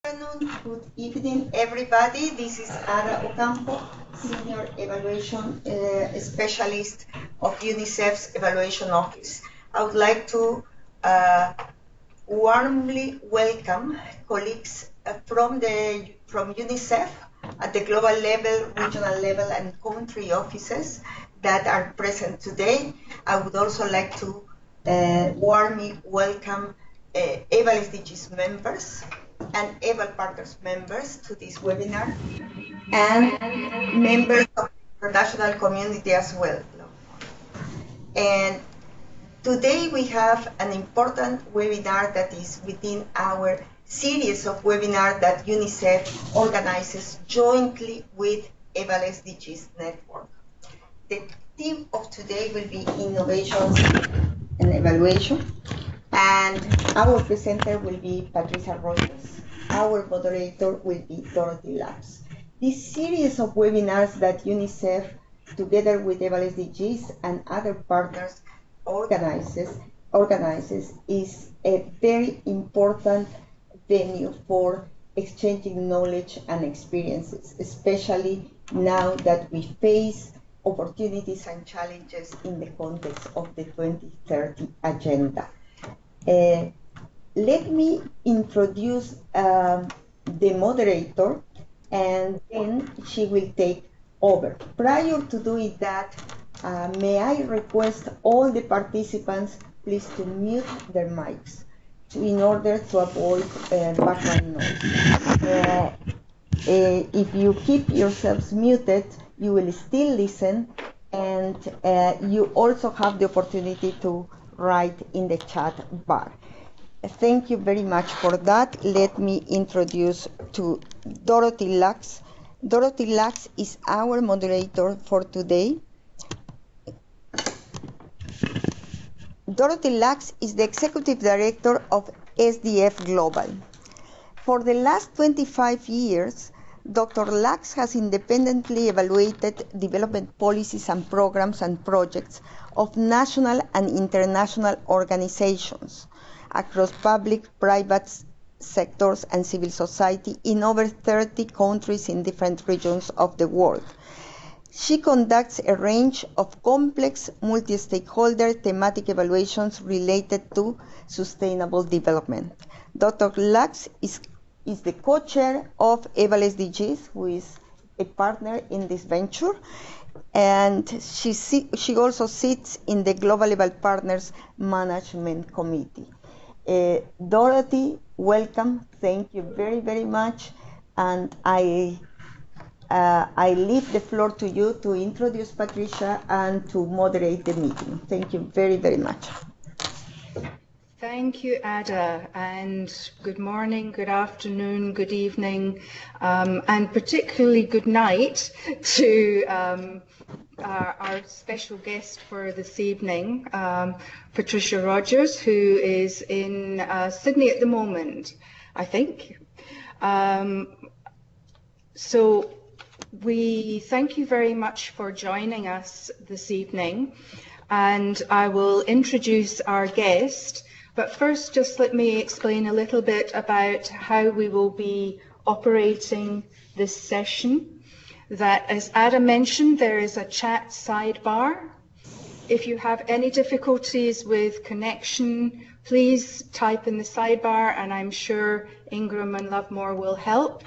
Good evening, everybody. This is Ada Ocampo, Senior Evaluation Specialist of UNICEF's Evaluation Office. I would like to warmly welcome colleagues from UNICEF at the global level, regional level, and country offices that are present today. I would also like to warmly welcome EVALSDGs members and EVAL Partners members to this webinar, and members of the international community as well. And today we have an important webinar that is within our series of webinars that UNICEF organizes jointly with EVALSDGs Network. The theme of today will be innovations and evaluation, and our presenter will be Patricia Rogers. Our moderator will be Dorothy Labs. This series of webinars that UNICEF, together with EVALSDGs and other partners, organizes is a very important venue for exchanging knowledge and experiences, especially now that we face opportunities and challenges in the context of the 2030 agenda. Let me introduce the moderator, and then she will take over. Prior to doing that, may I request all the participants please to mute their mics in order to avoid background noise. If you keep yourselves muted, you will still listen, and you also have the opportunity to write in the chat bar. Thank you very much for that. Let me introduce to Dorothy Lux. Dorothy Lux is our moderator for today. Dorothy Lux is the Executive Director of SDF Global. For the last 25 years, Dr. Lux has independently evaluated development policies and programs and projects of national and international organizations across public, private sectors, and civil society in over 30 countries in different regions of the world. She conducts a range of complex multi-stakeholder thematic evaluations related to sustainable development. Dr. Lux is the co-chair of EVALSDGs, who is a partner in this venture, and she also sits in the Global Eval Partners Management Committee. Dorothy, welcome. Thank you very, very much. And I leave the floor to you to introduce Patricia and to moderate the meeting. Thank you very, very much. Thank you, Ada, and good morning, good afternoon, good evening, and particularly good night to our special guest for this evening, Patricia Rogers, who is in Sydney at the moment, I think. So we thank you very much for joining us this evening, and I will introduce our guest. But first, just let me explain a little bit about how we will be operating this session. That, as Ada mentioned, there is a chat sidebar. If you have any difficulties with connection, please type in the sidebar, and I'm sure Ingram and Lovemore will help.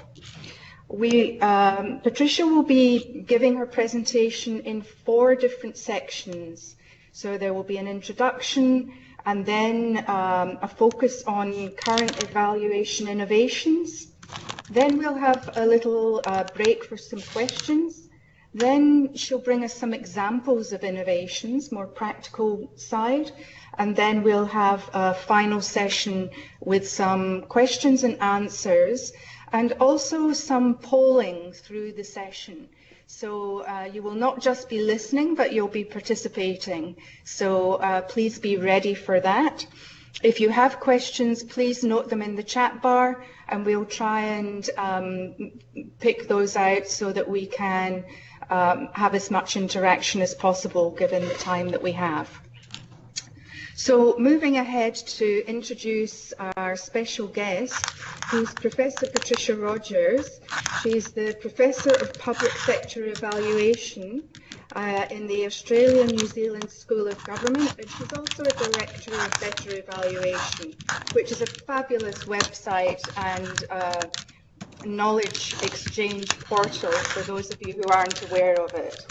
Patricia will be giving her presentation in 4 different sections. So there will be an introduction, and then a focus on current evaluation innovations. Then we'll have a little break for some questions. Then she'll bring us some examples of innovations, more practical side. And then we'll have a final session with some questions and answers, and also some polling through the session. So you will not just be listening, but you'll be participating. So please be ready for that. If you have questions, please note them in the chat bar, and we'll try and pick those out so that we can have as much interaction as possible given the time that we have. So moving ahead to introduce our special guest, who's Professor Patricia Rogers. She's the Professor of Public Sector Evaluation in the Australia-New Zealand School of Government, and she's also a Director of BetterEvaluation, which is a fabulous website and knowledge exchange portal for those of you who aren't aware of it.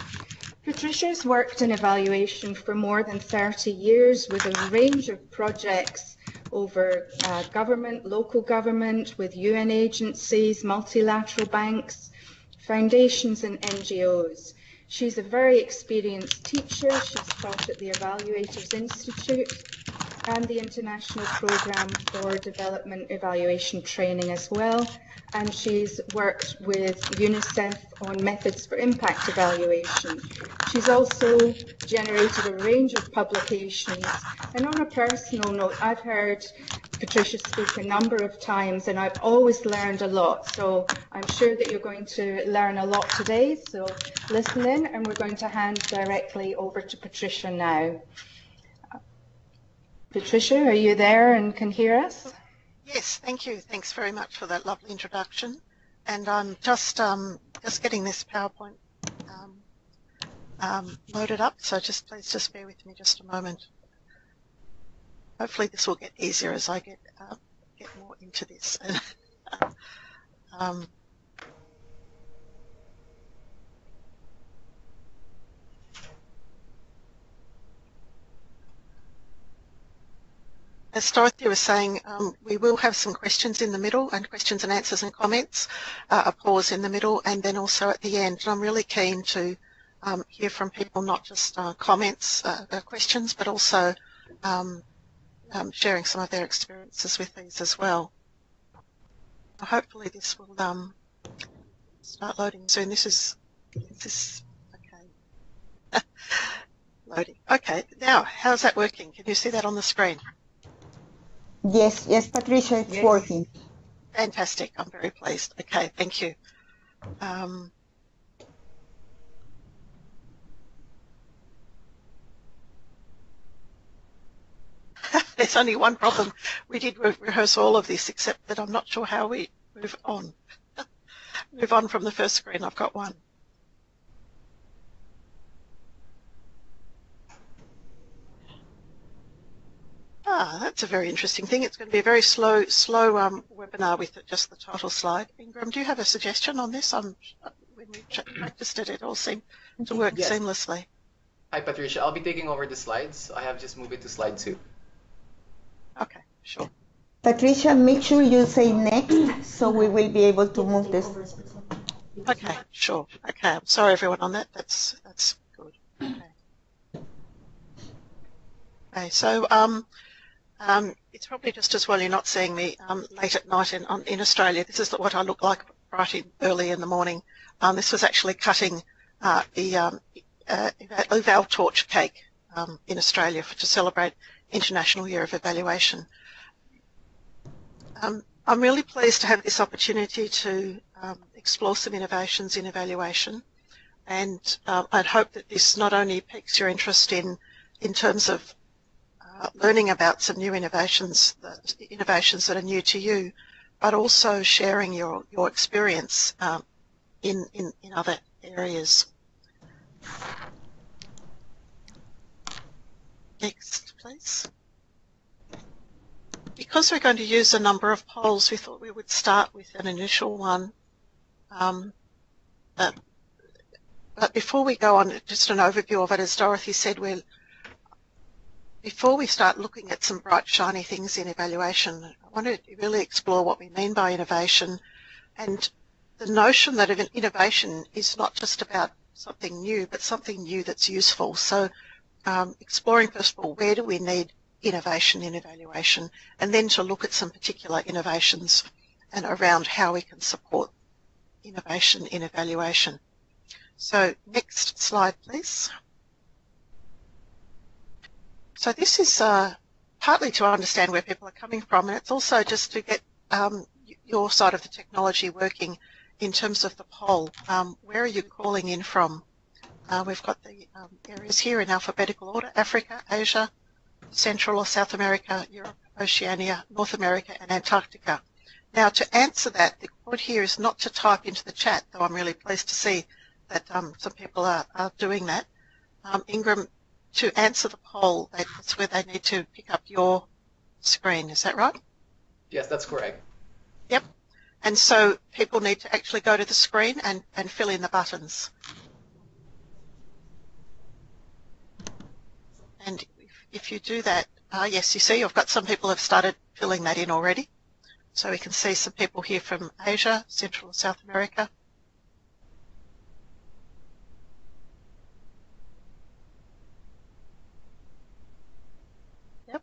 Patricia's worked in evaluation for more than 30 years with a range of projects over government, local government, with UN agencies, multilateral banks, foundations and NGOs. She's a very experienced teacher. She's taught at the Evaluators Institute and the International Programme for Development Evaluation Training as well. And she's worked with UNICEF on methods for impact evaluation. She's also generated a range of publications. And on a personal note, I've heard Patricia speak a number of times and I've always learned a lot. So I'm sure that you're going to learn a lot today. So listen in, and we're going to hand directly over to Patricia now. Patricia, are you there and can hear us? Yes, thank you. Thanks very much for that lovely introduction. And I'm just getting this PowerPoint loaded up, so please just bear with me just a moment. Hopefully this will get easier as I get more into this. As Dorothy was saying, we will have some questions in the middle, and questions and answers and comments, a pause in the middle, and then also at the end. And I'm really keen to hear from people, not just comments, questions, but also sharing some of their experiences with these as well. Hopefully this will start loading soon. This is okay. Loading. Okay, now how's that working? Can you see that on the screen? Yes, Patricia, it's working. Fantastic. I'm very pleased. Okay, thank you. There's only one problem. We did rehearse all of this, except that I'm not sure how we move on. Move on from the first screen. I've got one. That's a very interesting thing. It's going to be a very slow webinar with just the title slide. Ingram, do you have a suggestion on this? When we practiced it, it all seemed to work seamlessly. Hi, Patricia. I'll be taking over the slides. I have just moved it to slide 2. Okay, sure. Patricia, make sure you say next, so we will be able to move this. Okay, sure. Okay, I'm sorry everyone on that. That's good. Okay, so it's probably just as well you're not seeing me late at night in Australia. This is what I look like early in the morning. This was actually cutting the Eval torch cake in Australia to celebrate International Year of Evaluation. I'm really pleased to have this opportunity to explore some innovations in evaluation, and I'd hope that this not only piques your interest in terms of learning about some new innovations that are new to you, but also sharing your experience in other areas. Next, please. Because we're going to use a number of polls, we thought we would start with an initial one. But before we go on, just an overview of it, as Dorothy said, before we start looking at some bright, shiny things in evaluation, I want to really explore what we mean by innovation, and the notion that innovation is not just about something new, but something new that's useful. So exploring, first of all, where do we need innovation in evaluation, and then to look at some particular innovations and around how we can support innovation in evaluation. So next slide, please. So this is partly to understand where people are coming from, and it's also just to get your side of the technology working in terms of the poll. Where are you calling in from? We've got the areas here in alphabetical order: Africa, Asia, Central or South America, Europe, Oceania, North America, and Antarctica. Now, to answer that, the point here is not to type into the chat, though I'm really pleased to see that some people are doing that. Ingram, to answer the poll, that's where they need to pick up your screen. Is that right? Yes, that's correct. Yep. And so people need to actually go to the screen and fill in the buttons. And if you do that, yes, you see, I've got some people have started filling that in already. So we can see some people here from Asia, Central and South America. Yep.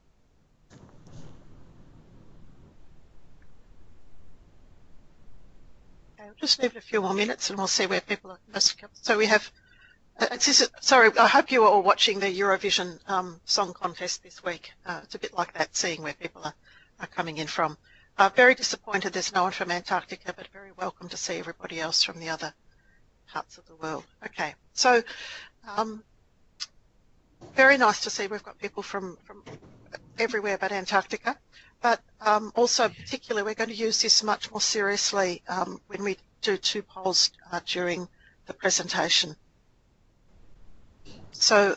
Okay, we'll just leave it a few more minutes and we'll see where people are most coming. So we have, sorry, I hope you are all watching the Eurovision song contest this week. It's a bit like that, seeing where people are coming in from. Very disappointed there's no one from Antarctica, but very welcome to see everybody else from the other parts of the world. Okay, so very nice to see we've got people from everywhere but Antarctica, but also particularly we're going to use this much more seriously when we do 2 polls during the presentation. So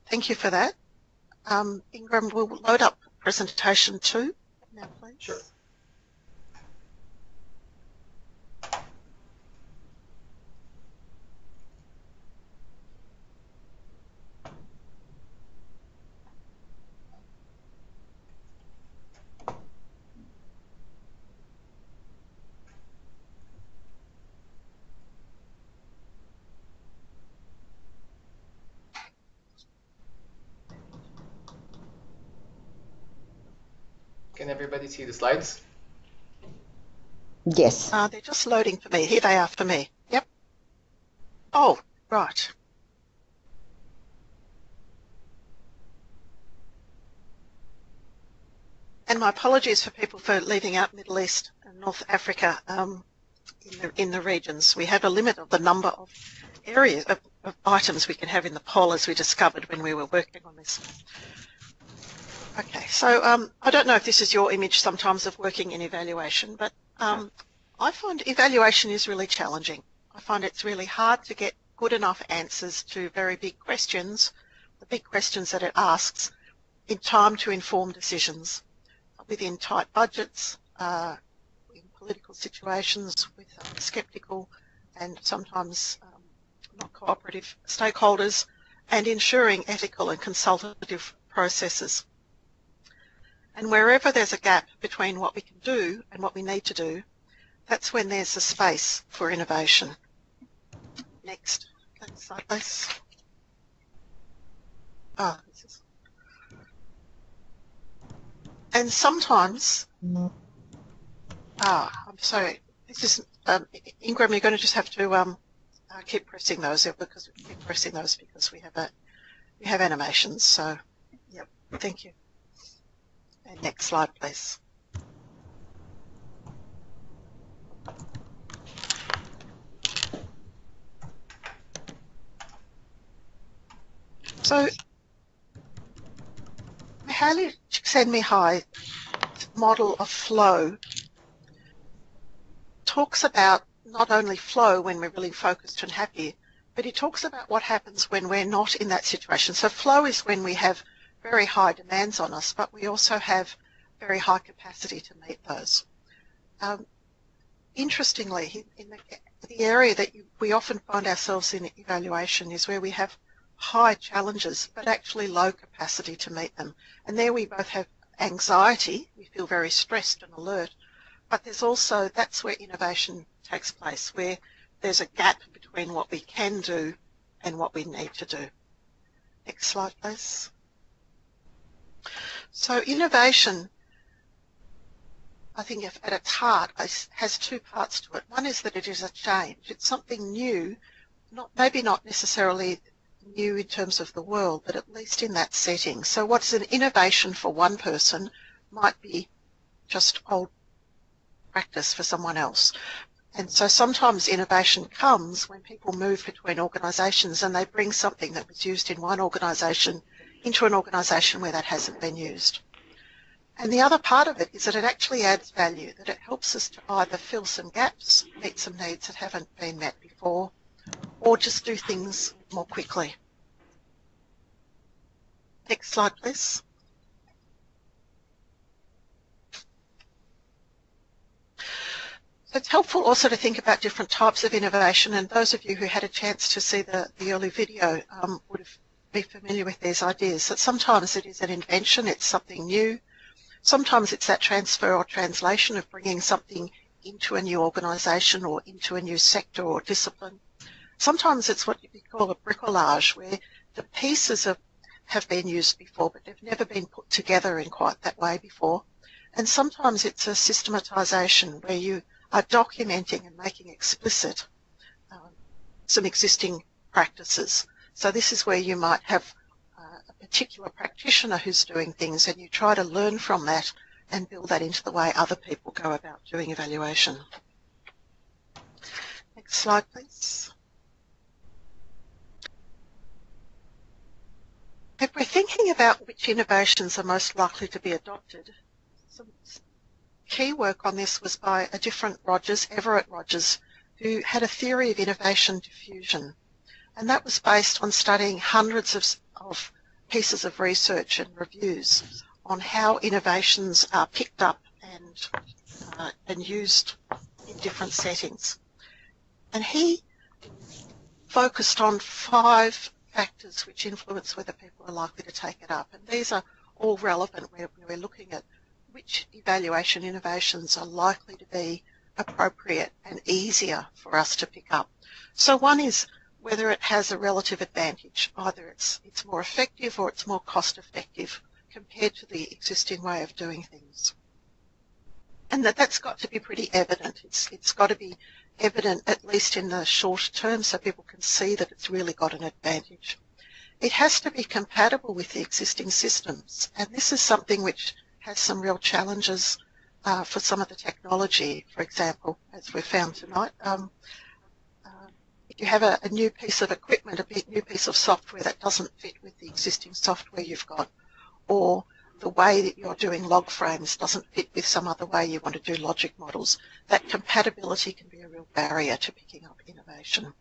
thank you for that. Ingram will load up presentation 2 now, please. Sure. Can everybody see the slides? Yes. They're just loading for me. Here they are for me. Yep. Oh, right. And my apologies for people for leaving out Middle East and North Africa in the regions. We have a limit of the number of areas of items we can have in the poll, as we discovered when we were working on this. Okay, so I don't know if this is your image sometimes of working in evaluation, but I find evaluation is really challenging. I find it's really hard to get good enough answers to very big questions, the big questions that it asks, in time to inform decisions within tight budgets, in political situations with sceptical and sometimes not cooperative stakeholders, and ensuring ethical and consultative processes. And wherever there's a gap between what we can do and what we need to do, that's when there's a space for innovation. Next slide, please. And sometimes, I'm sorry, this is, Ingram, you're going to just have to keep pressing those because we have animations. So, yep, thank you. And next slide, please. So, Mihaly Csikszentmihalyi model of flow talks about not only flow when we're really focused and happy, but he talks about what happens when we're not in that situation. So flow is when we have very high demands on us, but we also have very high capacity to meet those. Interestingly, in the area that we often find ourselves in evaluation is where we have high challenges, but actually low capacity to meet them. And there we both have anxiety, we feel very stressed and alert, but there's also, that's where innovation takes place, where there's a gap between what we can do and what we need to do. Next slide, please. So innovation, I think at its heart, has 2 parts to it. One is that it is a change. It's something new, maybe not necessarily new in terms of the world, but at least in that setting. So what's an innovation for one person might be just old practice for someone else. And so sometimes innovation comes when people move between organisations and they bring something that was used in one organisation into an organisation where that hasn't been used. And the other part of it is that it actually adds value, that it helps us to either fill some gaps, meet some needs that haven't been met before, or just do things more quickly. Next slide, please. So it's helpful also to think about different types of innovation, and those of you who had a chance to see the early video would be familiar with these ideas. That sometimes it is an invention, it's something new. Sometimes it's that transfer or translation of bringing something into a new organisation or into a new sector or discipline. Sometimes it's what you call a bricolage, where the pieces have been used before, but they've never been put together in quite that way before. And sometimes it's a systematisation, where you are documenting and making explicit some existing practices. So this is where you might have a particular practitioner who's doing things, and you try to learn from that and build that into the way other people go about doing evaluation. Next slide, please. If we're thinking about which innovations are most likely to be adopted, some key work on this was by a different Rogers, Everett Rogers, who had a theory of innovation diffusion. And that was based on studying hundreds of pieces of research and reviews on how innovations are picked up and used in different settings. And he focused on 5 factors which influence whether people are likely to take it up. And these are all relevant where we're looking at which evaluation innovations are likely to be appropriate and easier for us to pick up. So one is whether it has a relative advantage. Either it's more effective or it's more cost effective compared to the existing way of doing things. And that's got to be pretty evident. It's got to be evident at least in the short term so people can see that it's really got an advantage. It has to be compatible with the existing systems, and this is something which has some real challenges for some of the technology, for example, as we've found tonight. If you have a new piece of equipment, a new piece of software that doesn't fit with the existing software you've got, or the way that you're doing log frames doesn't fit with some other way you want to do logic models, that compatibility can be a real barrier to picking up innovation.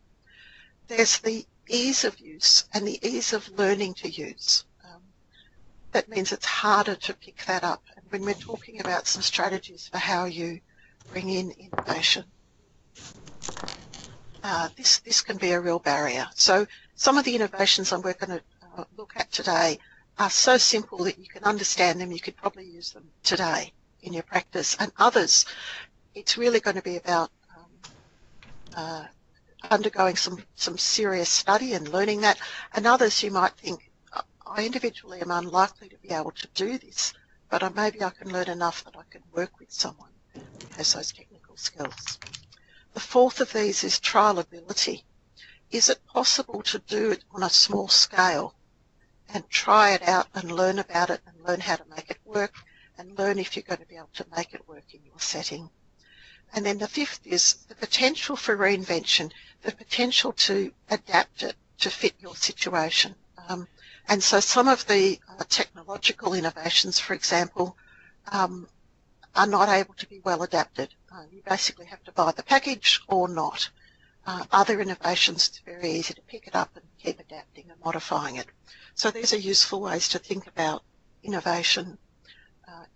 There's the ease of use and the ease of learning to use. That means it's harder to pick that up. And when we're talking about some strategies for how you bring in innovation, this can be a real barrier. So some of the innovations I'm going to look at today are so simple that you can understand them, you could probably use them today in your practice. And others, it's really going to be about undergoing some serious study and learning that. And others you might think, I individually am unlikely to be able to do this, but maybe I can learn enough that I can work with someone who has those technical skills. The fourth of these is trialability. Is it possible to do it on a small scale and try it out and learn about it and learn how to make it work and learn if you're going to be able to make it work in your setting? And then the fifth is the potential for reinvention, the potential to adapt it to fit your situation. And so some of the technological innovations, for example, are not able to be well adapted. You basically have to buy the package or not. Other innovations, it's very easy to pick it up and keep adapting and modifying it. So these are useful ways to think about innovation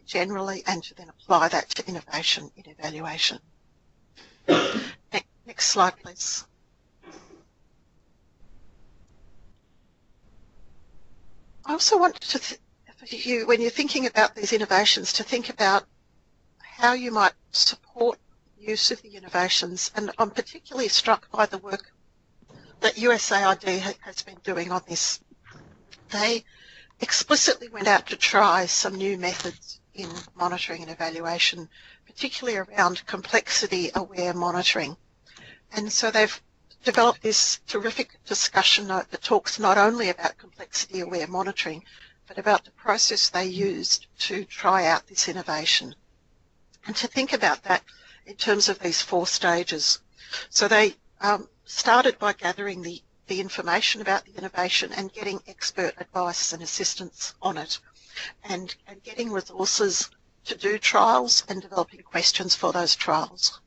generally and to then apply that to innovation in evaluation. Next slide, please. I also want to, when you're thinking about these innovations, to think about how you might support use of the innovations. And I'm particularly struck by the work that USAID has been doing on this. They explicitly went out to try some new methods in monitoring and evaluation, particularly around complexity-aware monitoring. And so they've developed this terrific discussion note that talks not only about complexity-aware monitoring, but about the process they used to try out this innovation. And to think about that in terms of these 4 stages. So they started by gathering the the information about the innovation and getting expert advice and assistance on it, and getting resources to do trials and developing questions for those trials.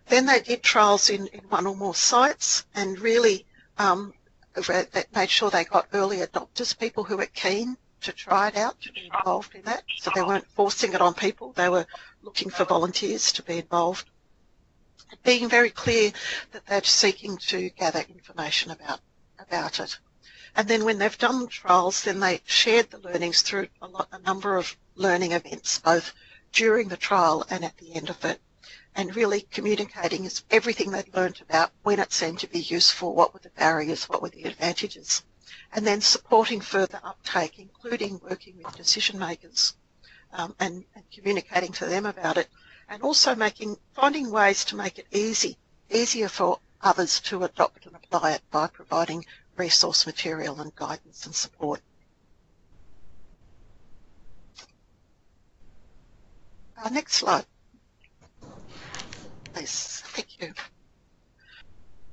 Then they did trials in one or more sites and really made sure they got early adopters, people who were keen to try it out, to be involved in that. So they weren't forcing it on people, they were looking for volunteers to be involved. Being very clear that they're seeking to gather information about it. And then when they've done the trials, then they shared the learnings through a number of learning events, both during the trial and at the end of it, and really communicating everything they'd learned about when it seemed to be useful, what were the barriers, what were the advantages, and then supporting further uptake, including working with decision makers and communicating to them about it, and also finding ways to make it easier for others to adopt and apply it by providing resource material and guidance and support. Next slide, please. Thank you.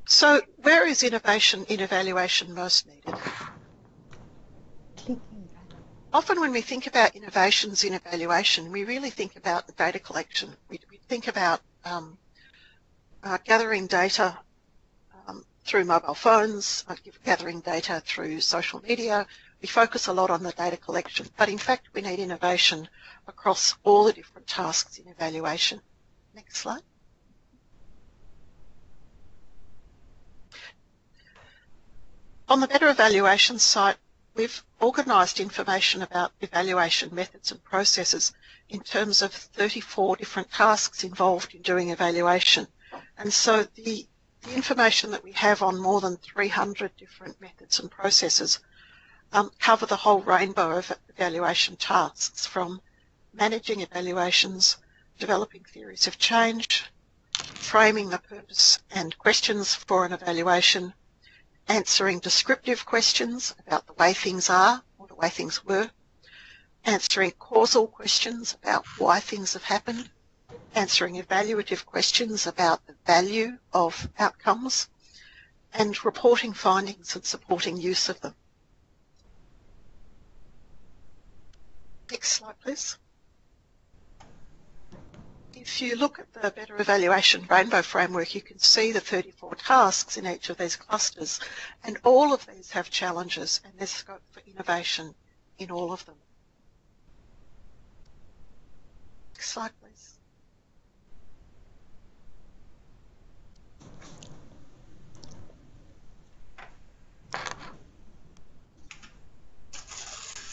So where is innovation in evaluation most needed? Often when we think about innovations in evaluation, we really think about the data collection. We think about gathering data through mobile phones, gathering data through social media. We focus a lot on the data collection, but in fact we need innovation across all the different tasks in evaluation. Next slide. On the BetterEvaluation site, we've organised information about evaluation methods and processes in terms of 34 different tasks involved in doing evaluation. And so the information that we have on more than 300 different methods and processes cover the whole rainbow of evaluation tasks, from managing evaluations, developing theories of change, framing the purpose and questions for an evaluation, answering descriptive questions about the way things are or the way things were, answering causal questions about why things have happened, answering evaluative questions about the value of outcomes, and reporting findings and supporting use of them. Next slide, please. If you look at the BetterEvaluation Rainbow Framework, you can see the 34 tasks in each of these clusters, and all of these have challenges, and there's scope for innovation in all of them. Next slide, please.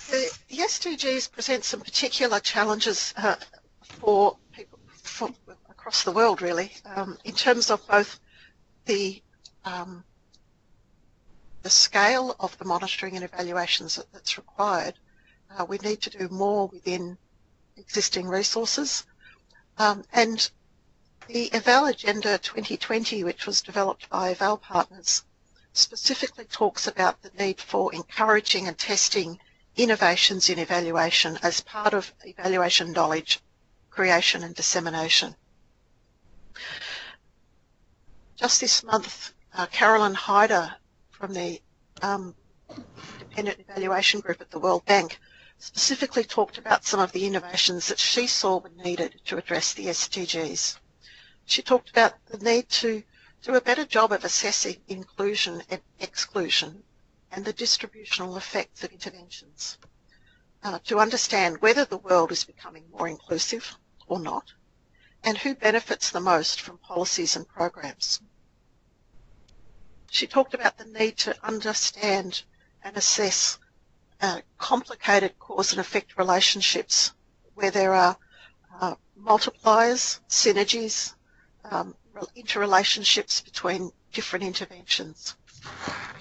The SDGs present some particular challenges for people from across the world, really, in terms of both the scale of the monitoring and evaluations that's required. We need to do more within existing resources, and the Eval Agenda 2020, which was developed by Eval Partners, specifically talks about the need for encouraging and testing innovations in evaluation as part of evaluation knowledge creation and dissemination. Just this month, Carolyn Hyder from the Independent Evaluation Group at the World Bank specifically talked about some of the innovations that she saw were needed to address the SDGs. She talked about the need to do a better job of assessing inclusion and exclusion and the distributional effects of interventions, to understand whether the world is becoming more inclusive or not, and who benefits the most from policies and programs. She talked about the need to understand and assess complicated cause and effect relationships where there are multipliers, synergies, interrelationships between different interventions.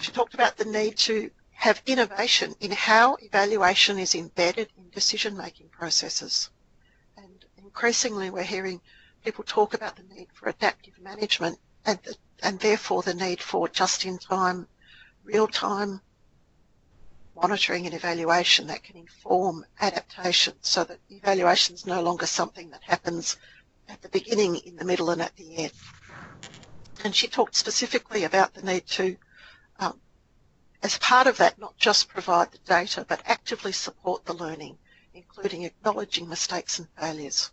She talked about the need to have innovation in how evaluation is embedded in decision-making processes. And increasingly we're hearing people talk about the need for adaptive management and therefore the need for just-in-time, real-time monitoring and evaluation that can inform adaptation, so that evaluation is no longer something that happens at the beginning, in the middle and at the end. And she talked specifically about the need to as part of that, not just provide the data, but actively support the learning, including acknowledging mistakes and failures.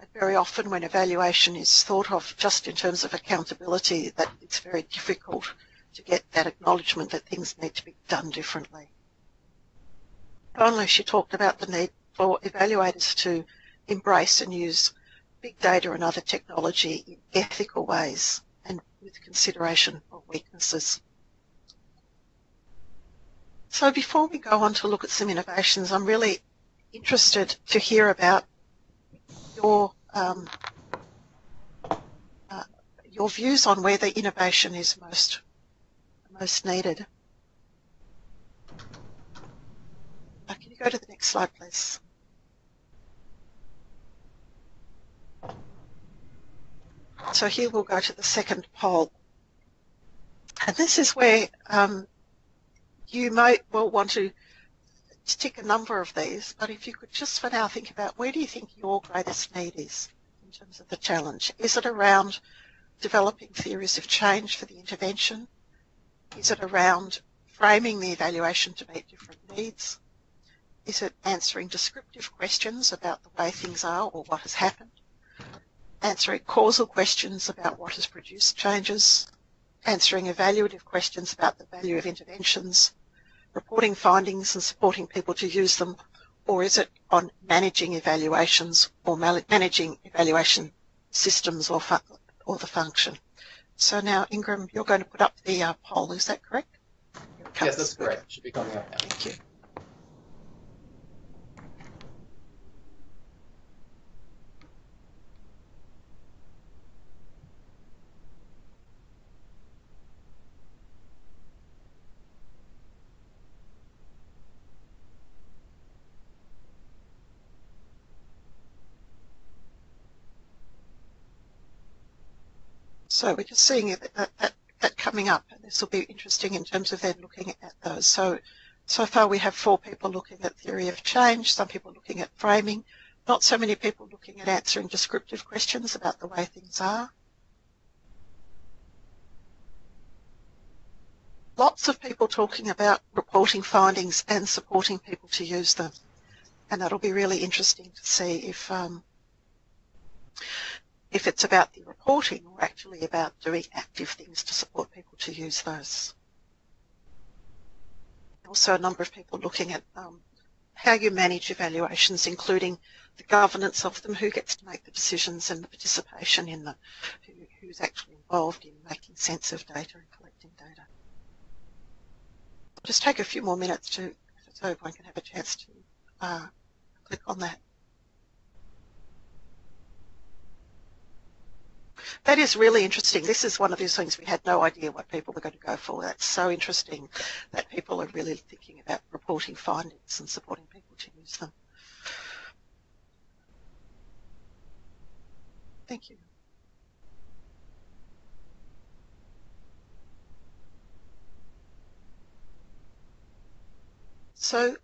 And very often when evaluation is thought of just in terms of accountability, that it's very difficult to get that acknowledgement that things need to be done differently. Finally, she talked about the need for evaluators to embrace and use big data and other technology in ethical ways and with consideration of weaknesses. So before we go on to look at some innovations, I'm really interested to hear about your views on where the innovation is most needed. Can you go to the next slide, please? So here we'll go to the second poll. And this is where you might well want to tick a number of these, but if you could just for now think about where do you think your greatest need is in terms of the challenge? Is it around developing theories of change for the intervention? Is it around framing the evaluation to meet different needs? Is it answering descriptive questions about the way things are or what has happened? Answering causal questions about what has produced changes? Answering evaluative questions about the value of interventions? Reporting findings and supporting people to use them? Or is it on managing evaluations or managing evaluation systems or the function? So now, Ingram, you're going to put up the poll, is that correct? Yes, that's correct. It should be coming up now. Thank you. So we're just seeing that coming up, and this will be interesting in terms of then looking at those. So far we have 4 people looking at theory of change, some people looking at framing, not so many people looking at answering descriptive questions about the way things are. Lots of people talking about reporting findings and supporting people to use them. And that'll be really interesting to see if it's about the reporting or actually about doing active things to support people to use those. Also a number of people looking at how you manage evaluations, including the governance of them, who gets to make the decisions and the participation in them, who's actually involved in making sense of data and collecting data. I'll just take a few more minutes so everyone can have a chance to click on that. That is really interesting. This is one of those things we had no idea what people were going to go for. That's so interesting that people are really thinking about reporting findings and supporting people to use them. Thank you. So,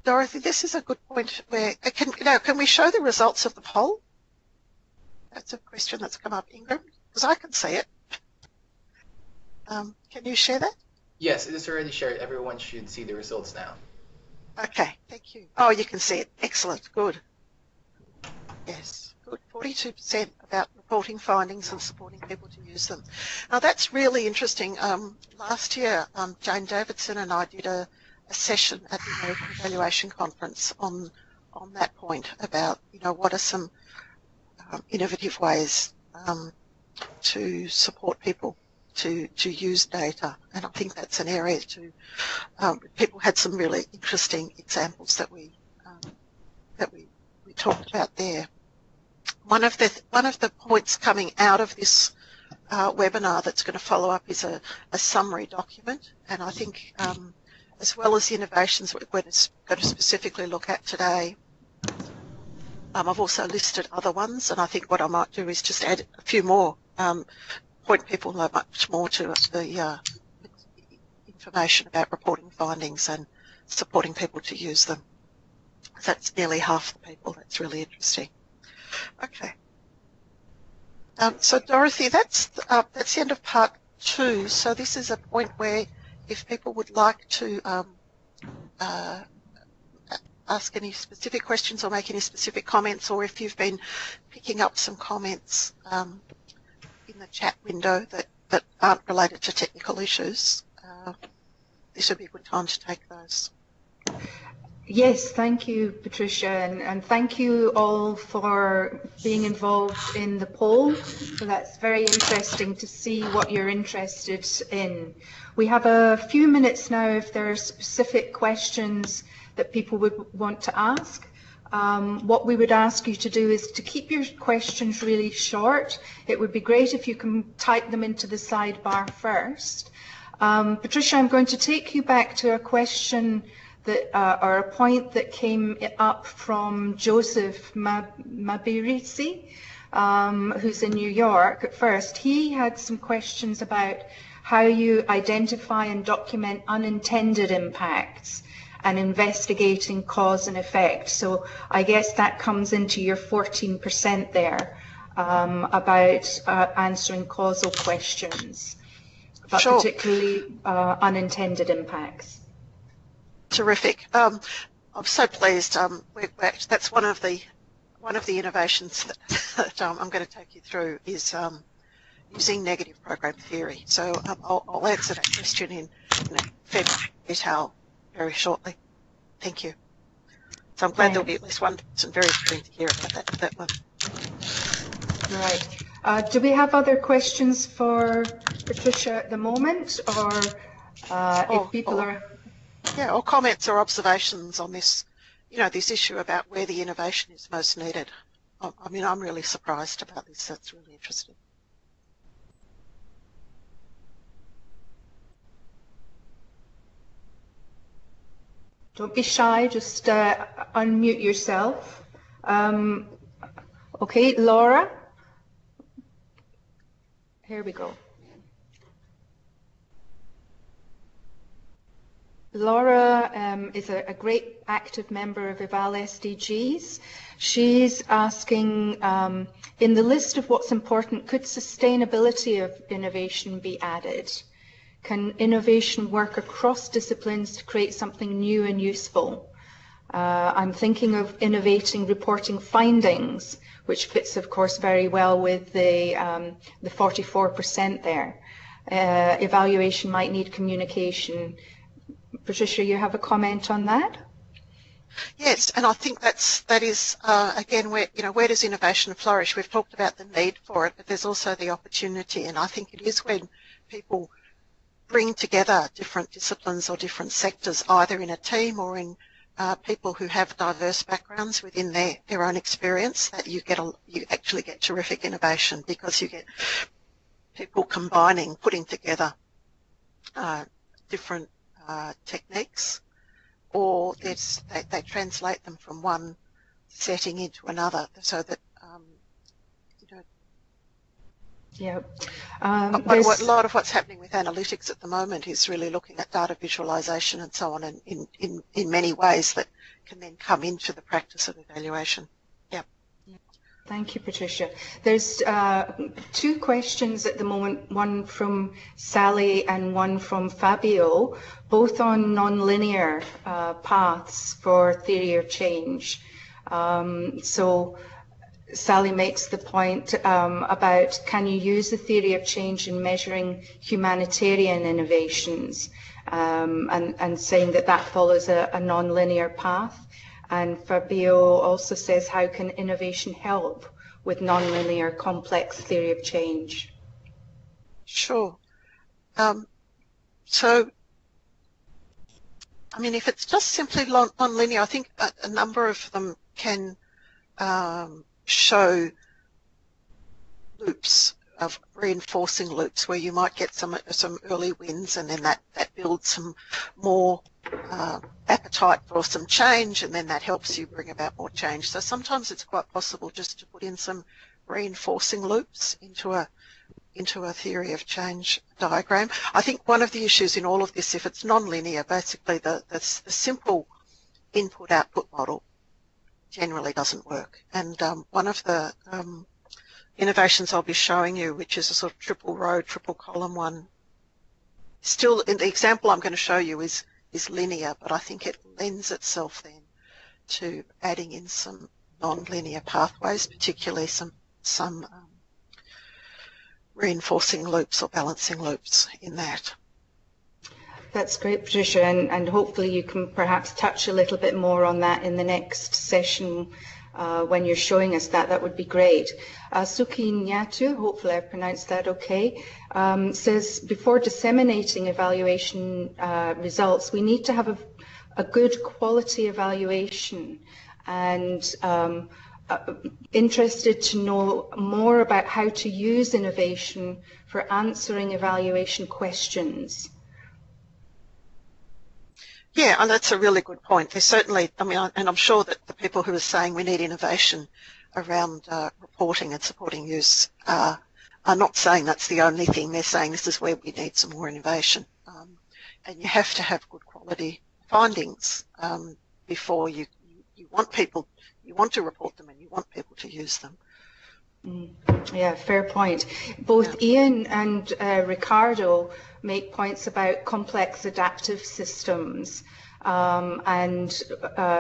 Dorothy, this is a good point where, can we show the results of the poll? That's a question that's come up, Ingram, because I can see it. Can you share that? Yes, it is already shared. Everyone should see the results now. Okay, thank you. Oh, you can see it. Excellent. Good. Yes, good. 42% about reporting findings and supporting people to use them. Now, that's really interesting. Last year, Jane Davidson and I did a session at the American Evaluation Conference on that point about, what are some innovative ways to support people to use data, and I think that's an area people had some really interesting examples that we talked about there. One of the points coming out of this webinar that's going to follow up is a summary document, and I think as well as the innovations we're going to specifically look at today, I've also listed other ones, and I think what I might do is just add a few more, point people much more to the information about reporting findings and supporting people to use them. That's nearly half the people. That's really interesting. Okay. So Dorothy, that's the end of part 2. So this is a point where if people would like to ask any specific questions or make any specific comments, or if you've been picking up some comments in the chat window that aren't related to technical issues, this would be a good time to take those. Yes, thank you, Patricia, and thank you all for being involved in the poll. So that's very interesting to see what you're interested in. We have a few minutes now if there are specific questions that people would want to ask. What we would ask you to do is to keep your questions really short. It would be great if you can type them into the sidebar first. Patricia, I'm going to take you back to a question that, or a point that came up from Joseph Mabirisi, who's in New York at first. He had some questions about how you identify and document unintended impacts and investigating cause and effect. So I guess that comes into your 14% there, about answering causal questions, but Sure. particularly unintended impacts. Terrific. I'm so pleased. That's one of the innovations that I'm going to take you through is using negative program theory. So I'll answer that question in fair detail very shortly. Thank you. So I'm glad there'll be at least one person very keen to hear about that one. Right. Do we have other questions for Patricia at the moment, or if people are... Yeah, or comments or observations on this, this issue about where the innovation is most needed. I mean, I'm really surprised about this. That's really interesting. Don't be shy, just unmute yourself. Okay, Laura? Here we go. Laura is a great active member of EVALSDGs. She's asking, in the list of what's important, could sustainability of innovation be added? Can innovation work across disciplines to create something new and useful? I'm thinking of innovating reporting findings, which fits, of course, very well with the 44% there. Evaluation might need communication. Patricia, you have a comment on that? Yes, and I think that is again where does innovation flourish? We've talked about the need for it, but there's also the opportunity, and I think it is when people bring together different disciplines or different sectors, either in a team or in people who have diverse backgrounds within their own experience, that you actually get terrific innovation, because you get people combining, putting together different techniques, or they translate them from one setting into another, so that yeah. But a lot of what's happening with analytics at the moment is really looking at data visualization and so on, and in many ways that can then come into the practice of evaluation. Yeah. Thank you, Patricia. There's two questions at the moment, one from Sally and one from Fabio, both on nonlinear paths for theory of change. So Sally makes the point about, can you use the theory of change in measuring humanitarian innovations, and saying that follows a nonlinear path. And Fabio also says, how can innovation help with nonlinear complex theory of change? Sure. So, I mean, if it's just simply nonlinear, I think a number of them can show loops, of reinforcing loops, where you might get some early wins, and then that builds some more appetite for some change, and then that helps you bring about more change. So sometimes it's quite possible just to put in some reinforcing loops into a theory of change diagram. I think one of the issues in all of this, if it's non-linear, basically the simple input-output model generally doesn't work. And one of the innovations I'll be showing you, which is a sort of triple row, triple column one, still, in the example I'm going to show you is linear, but I think it lends itself then to adding in some non-linear pathways, particularly some reinforcing loops or balancing loops in that. That's great, Patricia, and hopefully you can perhaps touch a little bit more on that in the next session when you're showing us that. That would be great. Suki Nyatu, hopefully I pronounced that okay, says, before disseminating evaluation results, we need to have a good quality evaluation, and interested to know more about how to use innovation for answering evaluation questions. Yeah, and that's a really good point. There's certainly, I mean, and I'm sure that the people who are saying we need innovation around reporting and supporting use are not saying that's the only thing. They're saying this is where we need some more innovation. And you have to have good quality findings before you want to report them and you want people to use them. Yeah, fair point. Both Ian and Ricardo make points about complex adaptive systems. And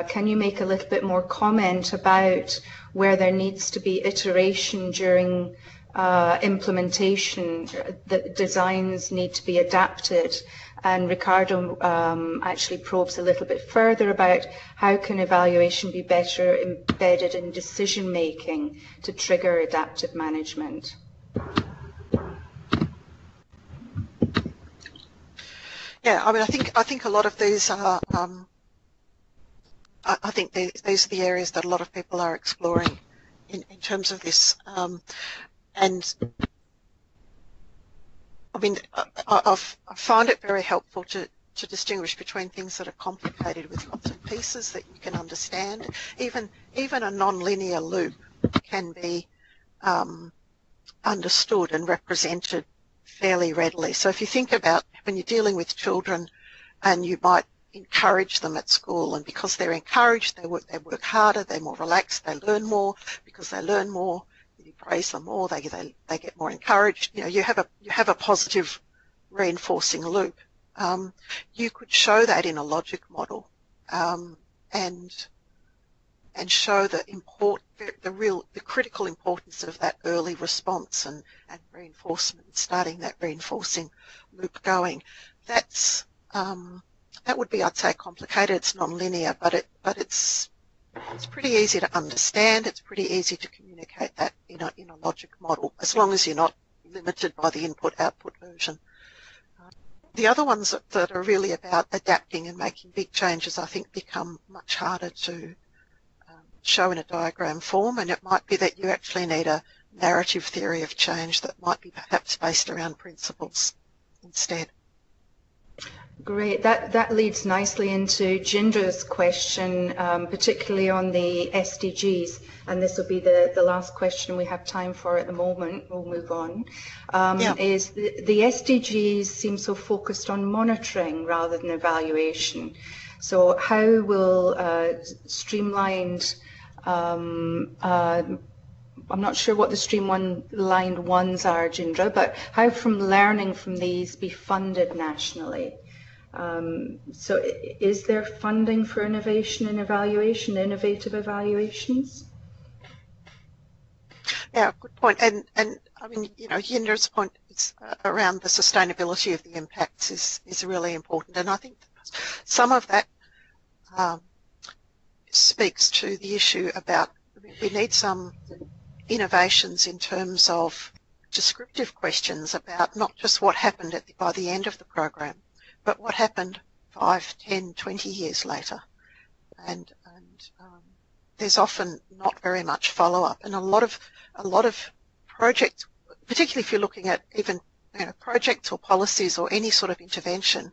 can you make a little bit more comment about where there needs to be iteration during implementation, that designs need to be adapted? And Ricardo actually probes a little bit further about how can evaluation be better embedded in decision making to trigger adaptive management. Yeah, I mean, I think a lot of these are. I think these are the areas that a lot of people are exploring in terms of this, and. I mean, I find it very helpful to distinguish between things that are complicated with lots of pieces that you can understand. Even a non-linear loop can be understood and represented fairly readily. So if you think about when you're dealing with children and you might encourage them at school, and because they're encouraged, they work harder, they're more relaxed, they learn more. Because they learn more, you praise them more, they get more encouraged. You know, you have a positive reinforcing loop. You could show that in a logic model, and show the critical importance of that early response and reinforcement, starting that reinforcing loop going. That would be, I'd say, complicated. It's non-linear, but it's pretty easy to understand. It's pretty easy to communicate that in a logic model, as long as you're not limited by the input-output version. The other ones that are really about adapting and making big changes, I think, become much harder to show in a diagram form, and it might be that you actually need a narrative theory of change that might be perhaps based around principles instead. Great. That leads nicely into Jindra's question, particularly on the SDGs, and this will be the last question we have time for at the moment. We'll move on. Is the SDGs seem so focused on monitoring rather than evaluation? So how will streamlined, I'm not sure what the streamlined ones are, Jindra, but how from learning from these be funded nationally? So is there funding for innovation and evaluation, innovative evaluations? Yeah, good point. And I mean, you know, Yindra's point is around the sustainability of the impacts is really important. And I think some of that speaks to the issue about, I mean, we need some innovations in terms of descriptive questions about not just what happened by the end of the program, but what happened 5, 10, 20 years later. And there's often not very much follow-up, and a lot of projects, particularly if you're looking at even projects or policies or any sort of intervention,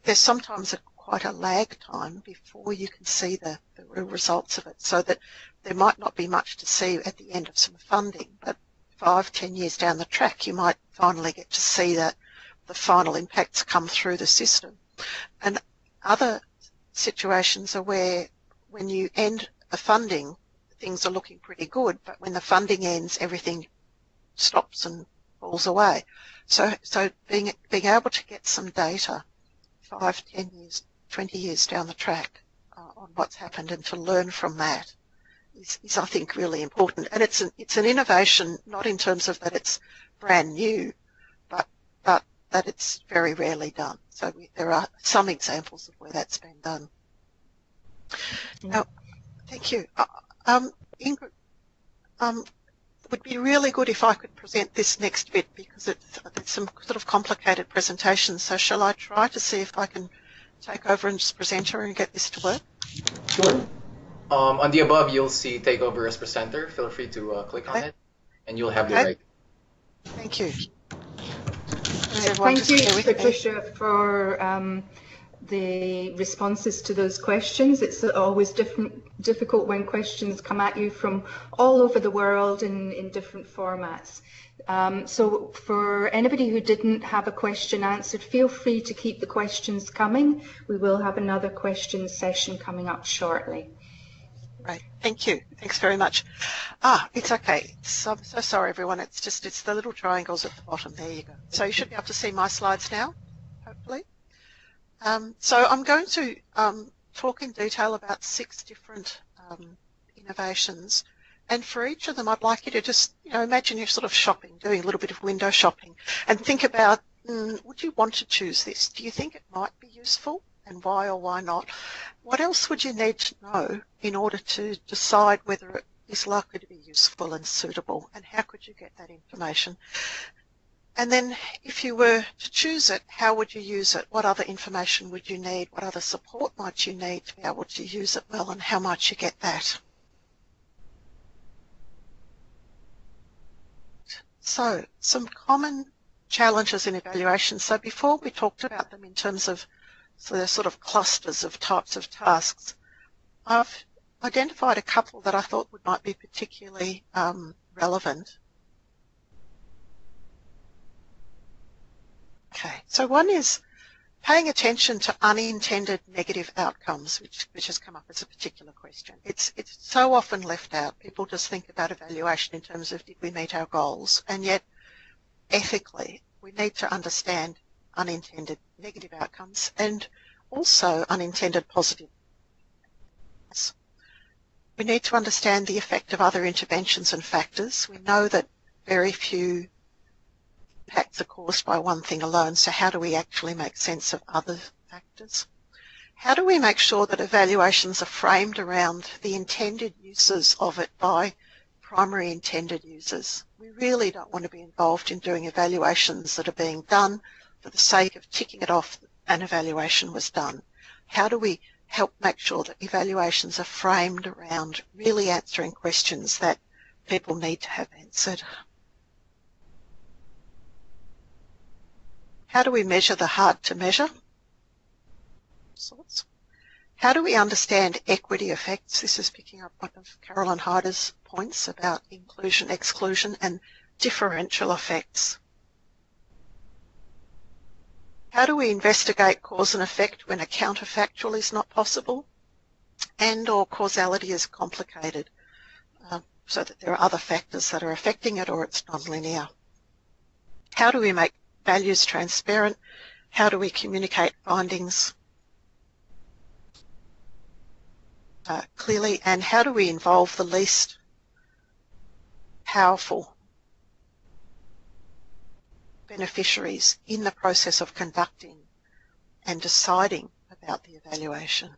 there's sometimes quite a lag time before you can see the real results of it, so that there might not be much to see at the end of some funding, but 5, 10 years down the track you might finally get to see that the final impacts come through the system. And other situations are where when you end a funding, things are looking pretty good, but when the funding ends, everything stops and falls away. So being able to get some data 5, 10 years, 20 years down the track on what's happened and to learn from that is I think really important. And it's an innovation, not in terms of that it's brand new, but that it's very rarely done. So there are some examples of where that's been done. Now, thank you. Ingrid, it would be really good if I could present this next bit because it's some sort of complicated presentations. So shall I try to see if I can take over as presenter and get this to work? Sure. On the above, you'll see take over as presenter. Feel free to click on it, and you'll have the right. Thank you. Thank you, Patricia, for the responses to those questions. It's always difficult when questions come at you from all over the world in different formats. So for anybody who didn't have a question answered, feel free to keep the questions coming. We will have another question session coming up shortly. Right, thank you. Thanks very much. It's okay. I'm so sorry, everyone. It's the little triangles at the bottom. There you go. So you should be able to see my slides now, hopefully. So I'm going to talk in detail about 6 different innovations. And for each of them, I'd like you to just, imagine you're sort of shopping, doing a little bit of window shopping, and think about, would you want to choose this? Do you think it might be useful? And why or why not? What else would you need to know in order to decide whether it is likely to be useful and suitable? And how could you get that information? And then if you were to choose it, how would you use it? What other information would you need? What other support might you need to be able to use it well, and how might you get that? So some common challenges in evaluation. So before we talked about them in terms of the sort of clusters of types of tasks, I've identified a couple that I thought might be particularly relevant. Okay, so one is paying attention to unintended negative outcomes, which has come up as a particular question. It's so often left out. People just think about evaluation in terms of did we meet our goals, and yet ethically we need to understand unintended negative outcomes and also unintended positive. We need to understand the effect of other interventions and factors. We know that very few impacts are caused by one thing alone, so how do we actually make sense of other factors? How do we make sure that evaluations are framed around the intended uses of it by primary intended users? We really don't want to be involved in doing evaluations that are being done for the sake of ticking it off that an evaluation was done. How do we help make sure that evaluations are framed around really answering questions that people need to have answered? How do we measure the hard to measure? Sorts. How do we understand equity effects? This is picking up one of Carolyn Hyder's points about inclusion, exclusion, and differential effects. How do we investigate cause and effect when a counterfactual is not possible and or causality is complicated, so that there are other factors that are affecting it or it's non-linear? How do we make values transparent? How do we communicate findings clearly? And how do we involve the least powerful beneficiaries in the process of conducting and deciding about the evaluation?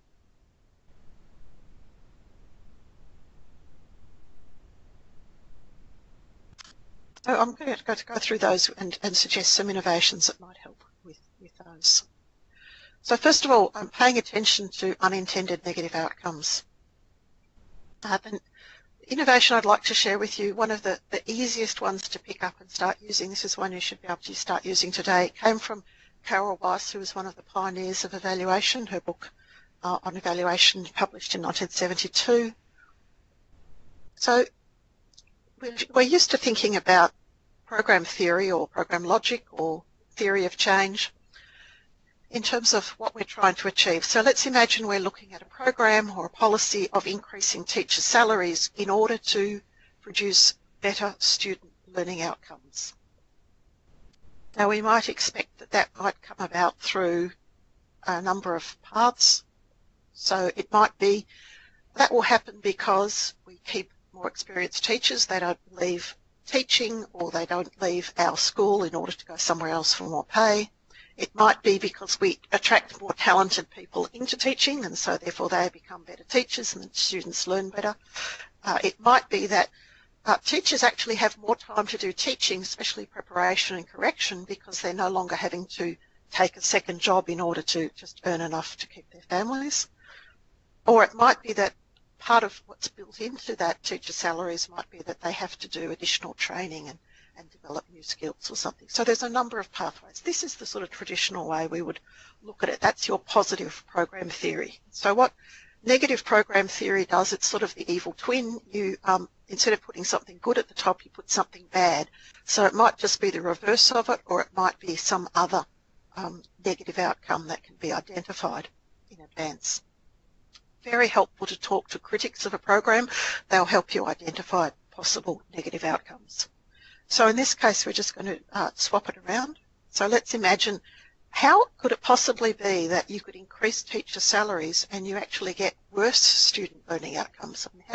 So I'm going to go through those and suggest some innovations that might help with those. So first of all, I'm paying attention to unintended negative outcomes. The innovation I'd like to share with you, one of the easiest ones to pick up and start using, this is one you should be able to start using today. It came from Carol Weiss, who was one of the pioneers of evaluation. Her book on evaluation published in 1972. So we're used to thinking about program theory or program logic or theory of change in terms of what we're trying to achieve. So let's imagine we're looking at a program or a policy of increasing teacher salaries in order to produce better student learning outcomes. Now we might expect that that might come about through a number of paths. So it might be that will happen because we keep more experienced teachers. They don't leave teaching, or they don't leave our school in order to go somewhere else for more pay. It might be because we attract more talented people into teaching, and so therefore they become better teachers and the students learn better. It might be that teachers actually have more time to do teaching, especially preparation and correction, because they're no longer having to take a second job in order to just earn enough to keep their families. Or it might be that part of what's built into that teacher salaries might be that they have to do additional training and develop new skills or something. So there's a number of pathways. This is the sort of traditional way we would look at it. That's your positive program theory. So what negative program theory does, it's sort of the evil twin. You instead of putting something good at the top, you put something bad. So it might just be the reverse of it, or it might be some other negative outcome that can be identified in advance. Very helpful to talk to critics of a program. They'll help you identify possible negative outcomes. So in this case, we're just going to swap it around. So let's imagine, how could it possibly be that you could increase teacher salaries and you actually get worse student learning outcomes? I mean,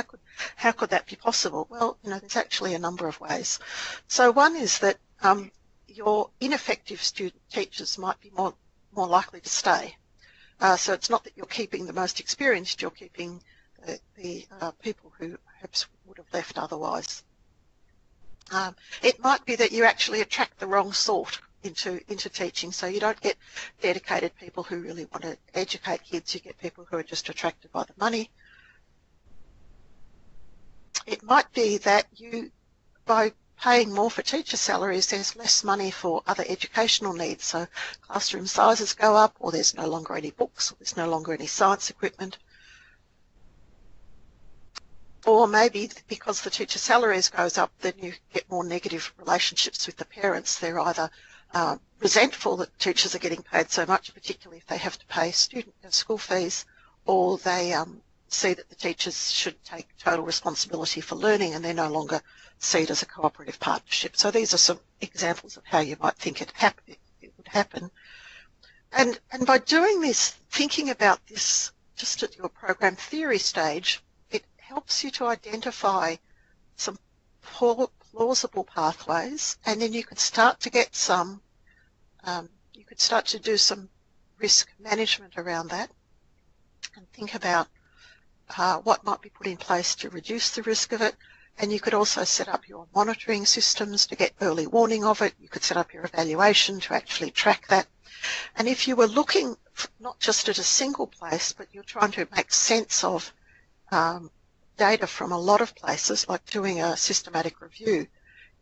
how could that be possible? Well, there's actually a number of ways. So one is that your ineffective student teachers might be more likely to stay. So it's not that you're keeping the most experienced, you're keeping the people who perhaps would have left otherwise. It might be that you actually attract the wrong sort into teaching, so you don't get dedicated people who really want to educate kids, you get people who are just attracted by the money. It might be that you, by paying more for teacher salaries, there's less money for other educational needs, so classroom sizes go up, or there's no longer any books, or there's no longer any science equipment. Or maybe because the teacher salaries goes up, then you get more negative relationships with the parents. They're either resentful that teachers are getting paid so much, particularly if they have to pay school fees, or they see that the teachers should take total responsibility for learning and they're no longer seen as a cooperative partnership. So these are some examples of how you might think it would happen. And by doing this, thinking about this just at your program theory stage, it helps you to identify some plausible pathways, and then you could start to get some, you could start to do some risk management around that and think about what might be put in place to reduce the risk of it. And you could also set up your monitoring systems to get early warning of it. You could set up your evaluation to actually track that. And if you were looking not just at a single place, but you're trying to make sense of data from a lot of places, like doing a systematic review,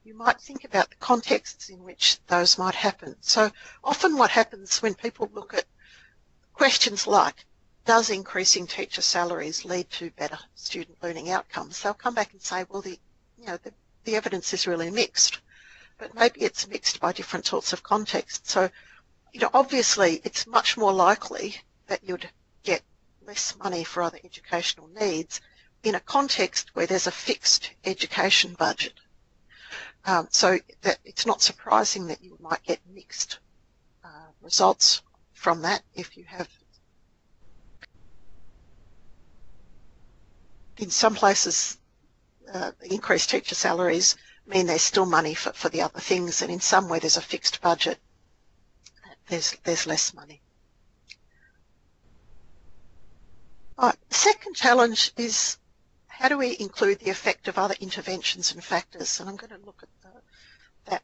you might think about the contexts in which those might happen. So often what happens when people look at questions like, does increasing teacher salaries lead to better student learning outcomes? They'll come back and say, well, the evidence is really mixed, but maybe it's mixed by different sorts of contexts. So, obviously it's much more likely that you'd get less money for other educational needs in a context where there's a fixed education budget. So that it's not surprising that you might get mixed results from that if you have. In some places, increased teacher salaries mean there's still money for the other things, and in some where there's a fixed budget, there's less money. All right, the second challenge is, how do we include the effect of other interventions and factors? And I'm going to look at that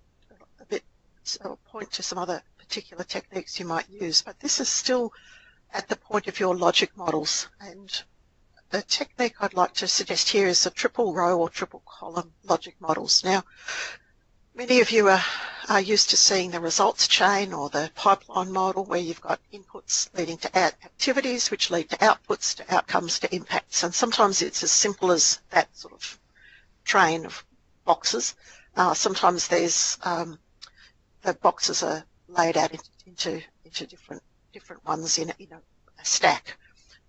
a bit, so point to some other particular techniques you might use, but this is still at the point of your logic models. And the technique I'd like to suggest here is the triple row or triple column logic models. Now, many of you are used to seeing the results chain or the pipeline model, where you've got inputs leading to activities which lead to outputs, to outcomes, to impacts. And sometimes it's as simple as that sort of train of boxes. Sometimes there's the boxes are laid out into different ones in a stack.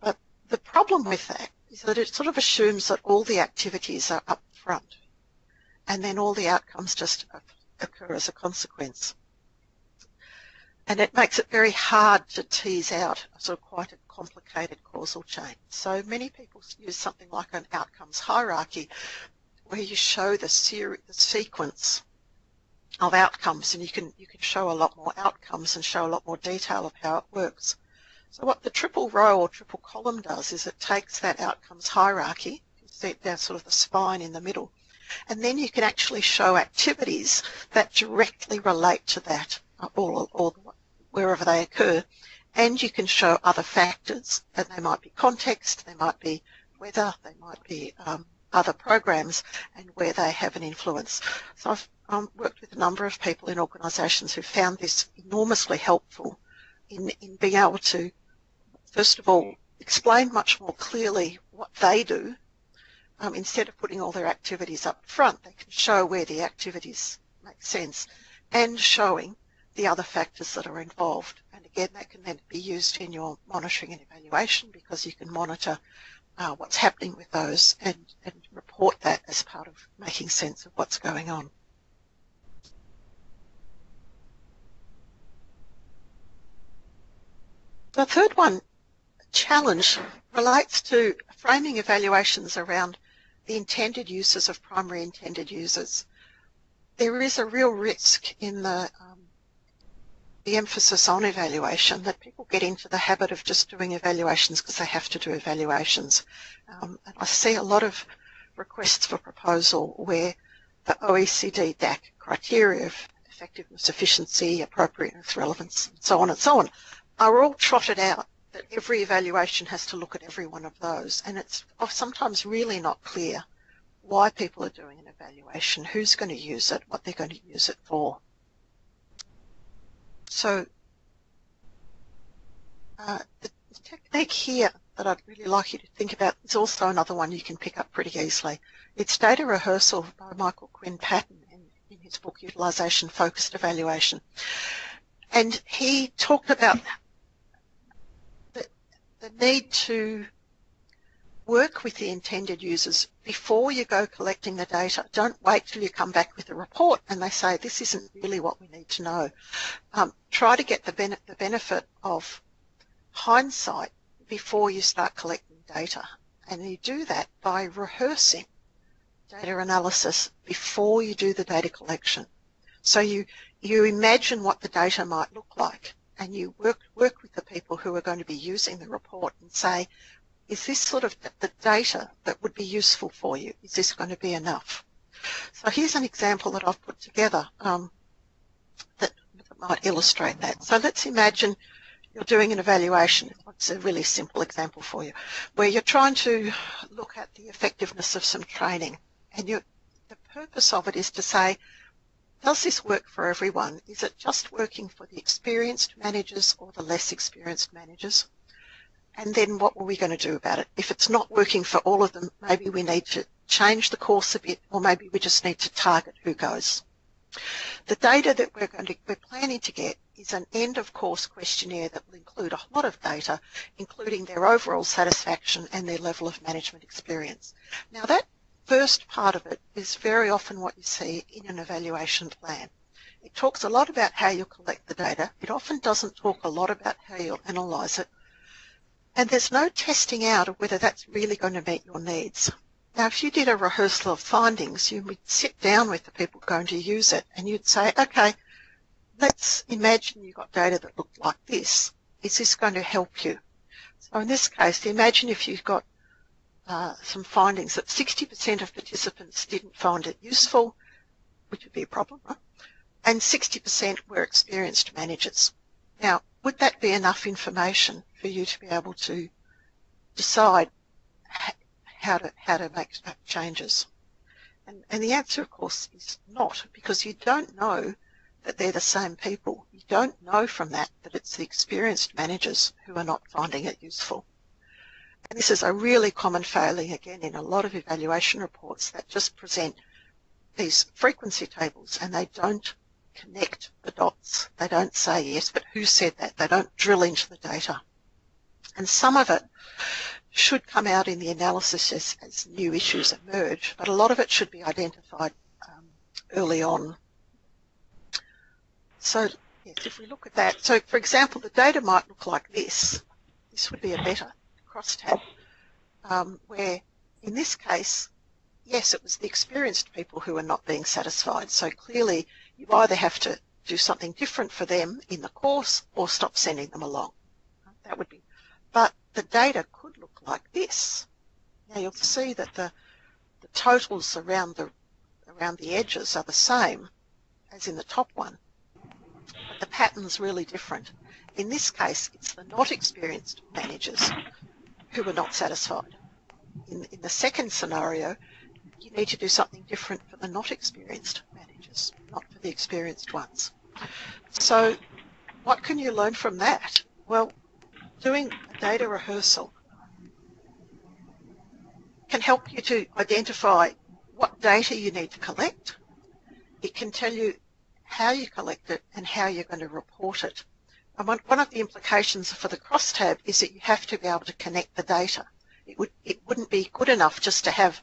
But the problem with that is that it sort of assumes that all the activities are up front, and then all the outcomes just occur as a consequence. And it makes it very hard to tease out sort of quite a complicated causal chain. So many people use something like an outcomes hierarchy where you show the sequence of outcomes, and you can show a lot more outcomes and show a lot more detail of how it works. So what the triple row or triple column does is it takes that outcomes hierarchy, you see there's sort of the spine in the middle, and then you can actually show activities that directly relate to that, or wherever they occur, and you can show other factors, and they might be context, they might be weather, they might be other programs, and where they have an influence. So I've worked with a number of people in organisations who found this enormously helpful in being able to, first of all, explain much more clearly what they do. Instead of putting all their activities up front, they can show where the activities make sense and showing the other factors that are involved. And again, that can then be used in your monitoring and evaluation because you can monitor what's happening with those and report that as part of making sense of what's going on. The third one, challenge, relates to framing evaluations around the intended uses of primary intended users. There is a real risk in the emphasis on evaluation that people get into the habit of just doing evaluations because they have to do evaluations. And I see a lot of requests for proposal where the OECD DAC criteria of effectiveness, efficiency, appropriateness, relevance, and so on, are all trotted out, that every evaluation has to look at every one of those. And it's sometimes really not clear why people are doing an evaluation, who's going to use it, what they're going to use it for. So the technique here that I'd really like you to think about is also another one you can pick up pretty easily. It's data rehearsal by Michael Quinn Patton in his book Utilisation Focused Evaluation. And he talked about the need to work with the intended users before you go collecting the data. Don't wait till you come back with a report and they say this isn't really what we need to know. Try to get the benefit of hindsight before you start collecting data. And you do that by rehearsing data analysis before you do the data collection. So you imagine what the data might look like, and you work with the people who are going to be using the report and say, is this sort of the data that would be useful for you? Is this going to be enough? So here's an example that I've put together that might illustrate that. So let's imagine you're doing an evaluation. It's a really simple example for you, where you're trying to look at the effectiveness of some training. And the purpose of it is to say, does this work for everyone? Is it just working for the experienced managers or the less experienced managers? And then what were we going to do about it? If it's not working for all of them, maybe we need to change the course a bit, or maybe we just need to target who goes. The data that we're planning to get is an end-of-course questionnaire that will include a lot of data, including their overall satisfaction and their level of management experience. Now that first part of it is very often what you see in an evaluation plan. It talks a lot about how you collect the data. It often doesn't talk a lot about how you'll analyse it. And there's no testing out of whether that's really going to meet your needs. Now, if you did a rehearsal of findings, you would sit down with the people going to use it and you'd say, okay, let's imagine you've got data that looked like this. Is this going to help you? So in this case, imagine if you've got some findings that 60% of participants didn't find it useful, which would be a problem, right? And 60% were experienced managers. Now, would that be enough information for you to be able to decide how to make changes? And the answer, of course, is not, because you don't know that they're the same people. You don't know from that it's the experienced managers who are not finding it useful. And this is a really common failing, again, in a lot of evaluation reports that just present these frequency tables and they don't connect the dots. They don't say yes, but who said that? They don't drill into the data. And some of it should come out in the analysis as new issues emerge, but a lot of it should be identified early on. So Yes, if we look at that, so for example, the data might look like this. This would be a better crosstab, where in this case, yes, it was the experienced people who were not being satisfied. So clearly, you either have to do something different for them in the course or stop sending them along. That would be, but the data could look like this. Now you'll see that the totals around the edges are the same as in the top one, but the pattern's really different. In this case, it's the not experienced managers who were not satisfied. In the second scenario, you need to do something different for the not experienced managers, not for the experienced ones. So what can you learn from that? Well, doing a data rehearsal can help you to identify what data you need to collect. It can tell you how you collect it and how you're going to report it. And one of the implications for the crosstab is that you have to be able to connect the data. It wouldn't be good enough just to have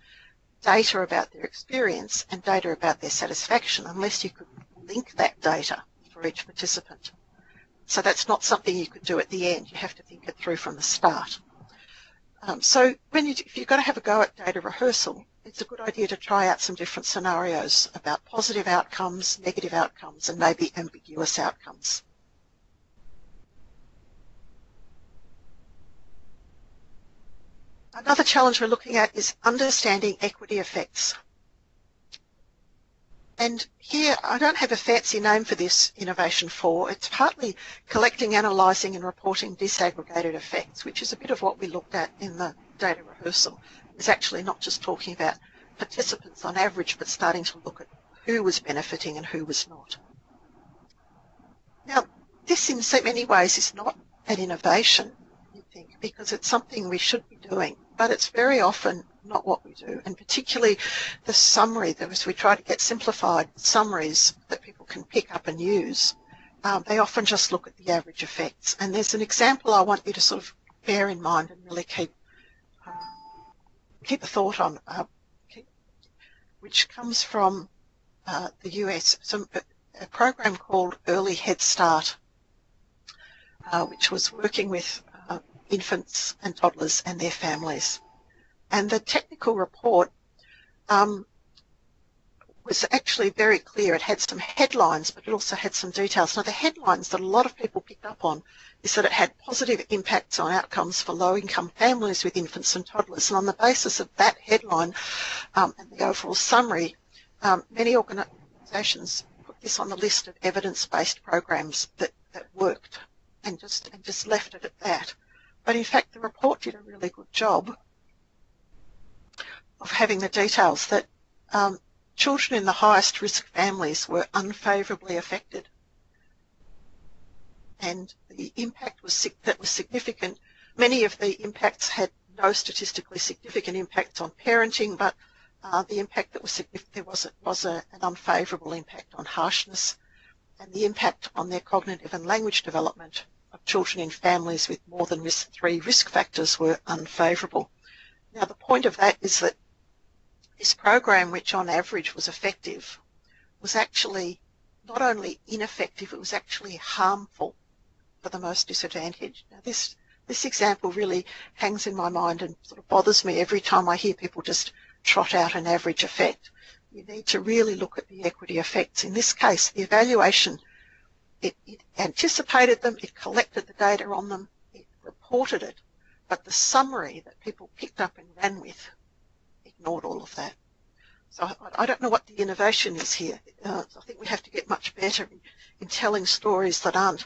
data about their experience and data about their satisfaction unless you could link that data for each participant. So that's not something you could do at the end. You have to think it through from the start. So if you're going to have a go at data rehearsal, it's a good idea to try out some different scenarios about positive outcomes, negative outcomes, and maybe ambiguous outcomes. Another challenge we're looking at is understanding equity effects. And here, I don't have a fancy name for this Innovation 4. It's partly collecting, analysing and reporting disaggregated effects, which is a bit of what we looked at in the data rehearsal. It's actually not just talking about participants on average, but starting to look at who was benefiting and who was not. Now, this in so many ways is not an innovation, you think, because it's something we should be doing, but it's very often not what we do, and particularly the summary, as we try to get simplified summaries that people can pick up and use, they often just look at the average effects. And there's an example I want you to sort of bear in mind and really keep a thought on, which comes from the US, a program called Early Head Start, which was working with infants and toddlers and their families. And the technical report was actually very clear. It had some headlines, but it also had some details. Now, the headlines that a lot of people picked up on is that it had positive impacts on outcomes for low-income families with infants and toddlers. And on the basis of that headline and the overall summary, many organisations put this on the list of evidence-based programs that worked and just left it at that. But in fact, the report did a really good job of having the details that children in the highest risk families were unfavourably affected. And the impact was significant. Many of the impacts had no statistically significant impacts on parenting, but the impact that was significant was an unfavourable impact on harshness, and the impact on their cognitive and language development of children in families with more than 3 risk factors were unfavourable. Now, the point of that is that this program, which on average was effective, was actually not only ineffective, it was actually harmful for the most disadvantaged. Now, this example really hangs in my mind and sort of bothers me every time I hear people just trot out an average effect. You need to really look at the equity effects. In this case, the evaluation, it anticipated them, it collected the data on them, it reported it, but the summary that people picked up and ran with ignored all of that. So I don't know what the innovation is here. I think we have to get much better in telling stories that aren't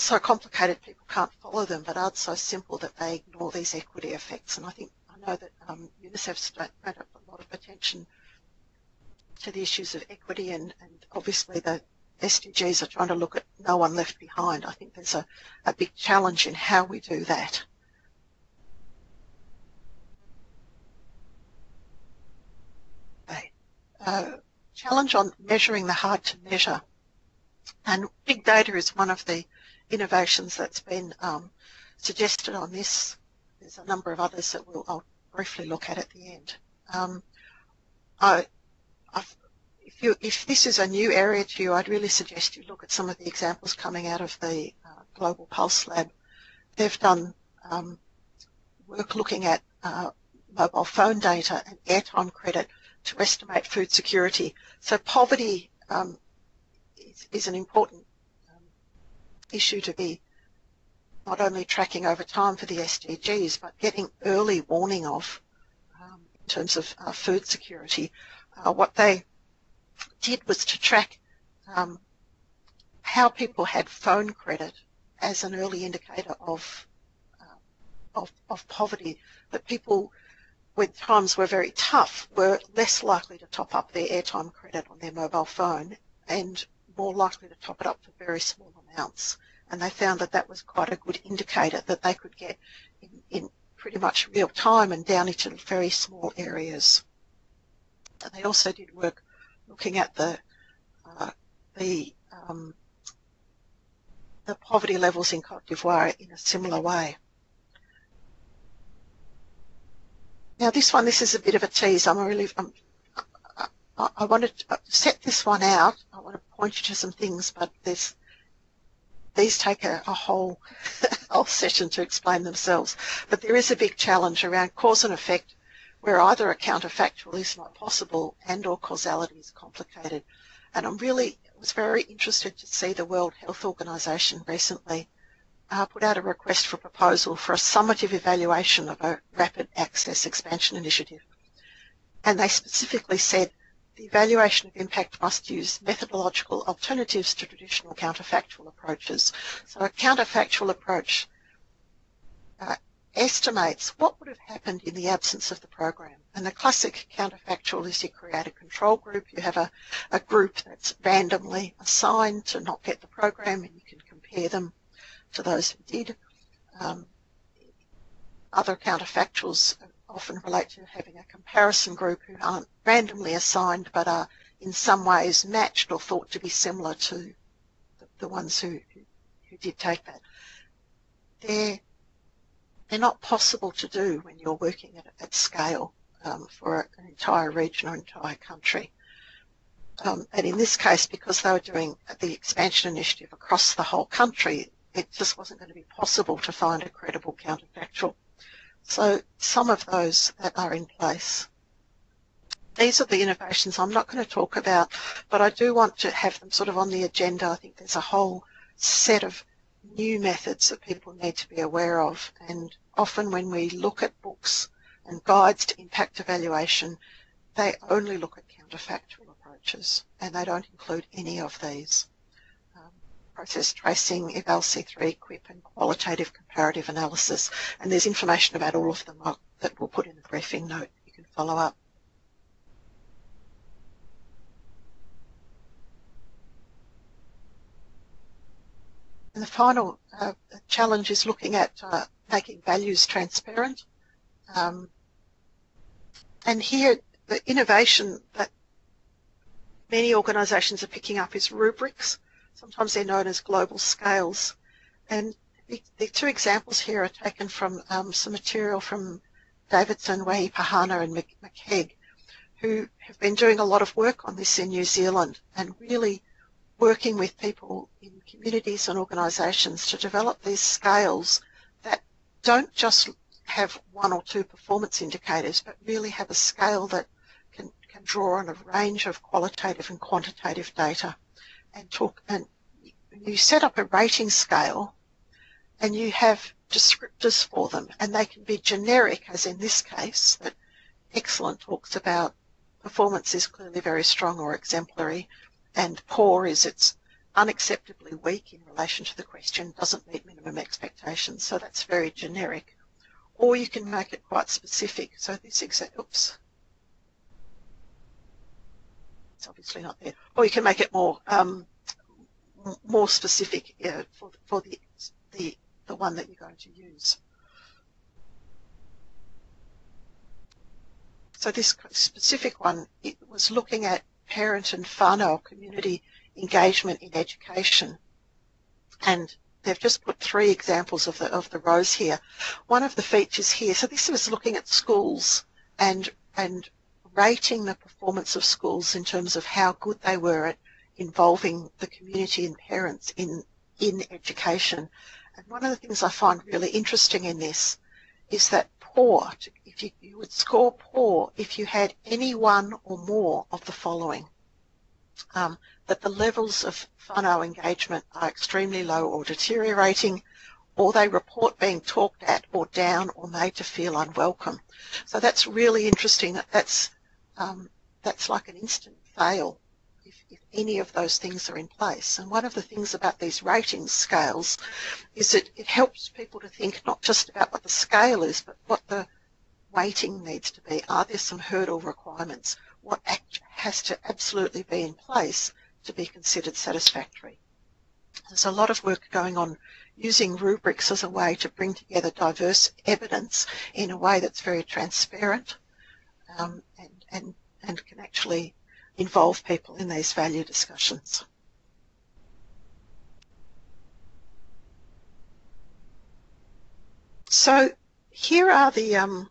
so complicated people can't follow them, but aren't so simple that they ignore these equity effects. And I know that UNICEF's made a lot of attention to the issues of equity, and obviously the SDGs are trying to look at no one left behind. I think there's a big challenge in how we do that. Challenge on measuring the hard to measure. And big data is one of the innovations that's been suggested on this. There's a number of others that I'll briefly look at the end. If if this is a new area to you, I'd really suggest you look at some of the examples coming out of the Global Pulse Lab. They've done work looking at mobile phone data and airtime credit to estimate food security. So poverty is an important issue to be not only tracking over time for the SDGs, but getting early warning of in terms of food security. What they did was to track how people had phone credit as an early indicator of poverty, that people when times were very tough were less likely to top up their airtime credit on their mobile phone and more likely to top it up for very small amounts. And they found that that was quite a good indicator that they could get in pretty much real time and down into very small areas. And they also did work looking at the poverty levels in Cote d'Ivoire in a similar way. Now this is a bit of a tease. I wanted to set this one out. I want to point you to some things, but these take a whole session to explain themselves. But there is a big challenge around cause and effect, where either a counterfactual is not possible and or causality is complicated. And I was very interested to see the World Health Organization recently put out a request for proposal for a summative evaluation of a rapid access expansion initiative. And they specifically said the evaluation of impact must use methodological alternatives to traditional counterfactual approaches. So a counterfactual approach estimates what would have happened in the absence of the program. And the classic counterfactual is you create a control group, you have a group that's randomly assigned to not get the program, and you can compare them to those who did. Other counterfactuals often relate to having a comparison group who aren't randomly assigned but are in some ways matched or thought to be similar to the ones who did take that. They're not possible to do when you're working at scale for an entire region or entire country. And in this case, because they were doing the expansion initiative across the whole country, it just wasn't going to be possible to find a credible counterfactual. So some of those that are in place. These are the innovations I'm not going to talk about, but I do want to have them sort of on the agenda. I think there's a whole set of new methods that people need to be aware of, and often when we look at books and guides to impact evaluation, they only look at counterfactual approaches and they don't include any of these. Process tracing, EVALC3, QUIP, and qualitative comparative analysis. And there's information about all of them that we'll put in the briefing note. You can follow up. And the final challenge is looking at making values transparent. And here, the innovation that many organisations are picking up is rubrics. Sometimes they're known as global scales. And the two examples here are taken from some material from Davidson, Wahi-Pahana and McKegg, who have been doing a lot of work on this in New Zealand and really working with people in communities and organisations to develop these scales that don't just have one or two performance indicators, but really have a scale that can draw on a range of qualitative and quantitative data. And you set up a rating scale and you have descriptors for them, and they can be generic, as in this case, that excellent talks about performance is clearly very strong or exemplary, and poor is it's unacceptably weak in relation to the question, doesn't meet minimum expectations. So that's very generic. Or you can make it quite specific. So this oops. It's obviously not there. Or you can make it more specific for the one that you're going to use. So this specific one, it was looking at parent and whānau community engagement in education, and they've just put 3 examples of the rows here. One of the features here, so this was looking at schools and rating the performance of schools in terms of how good they were at involving the community and parents in education. And one of the things I find really interesting in this is that poor, if you would score poor if you had any one or more of the following. That the levels of whānau engagement are extremely low or deteriorating, or they report being talked at or down or made to feel unwelcome. So that's really interesting. That's like an instant fail if any of those things are in place. And one of the things about these rating scales is that it helps people to think not just about what the scale is, but what the weighting needs to be. Are there some hurdle requirements? What has to absolutely be in place to be considered satisfactory? There's a lot of work going on using rubrics as a way to bring together diverse evidence in a way that's very transparent and can actually involve people in these value discussions. So here are the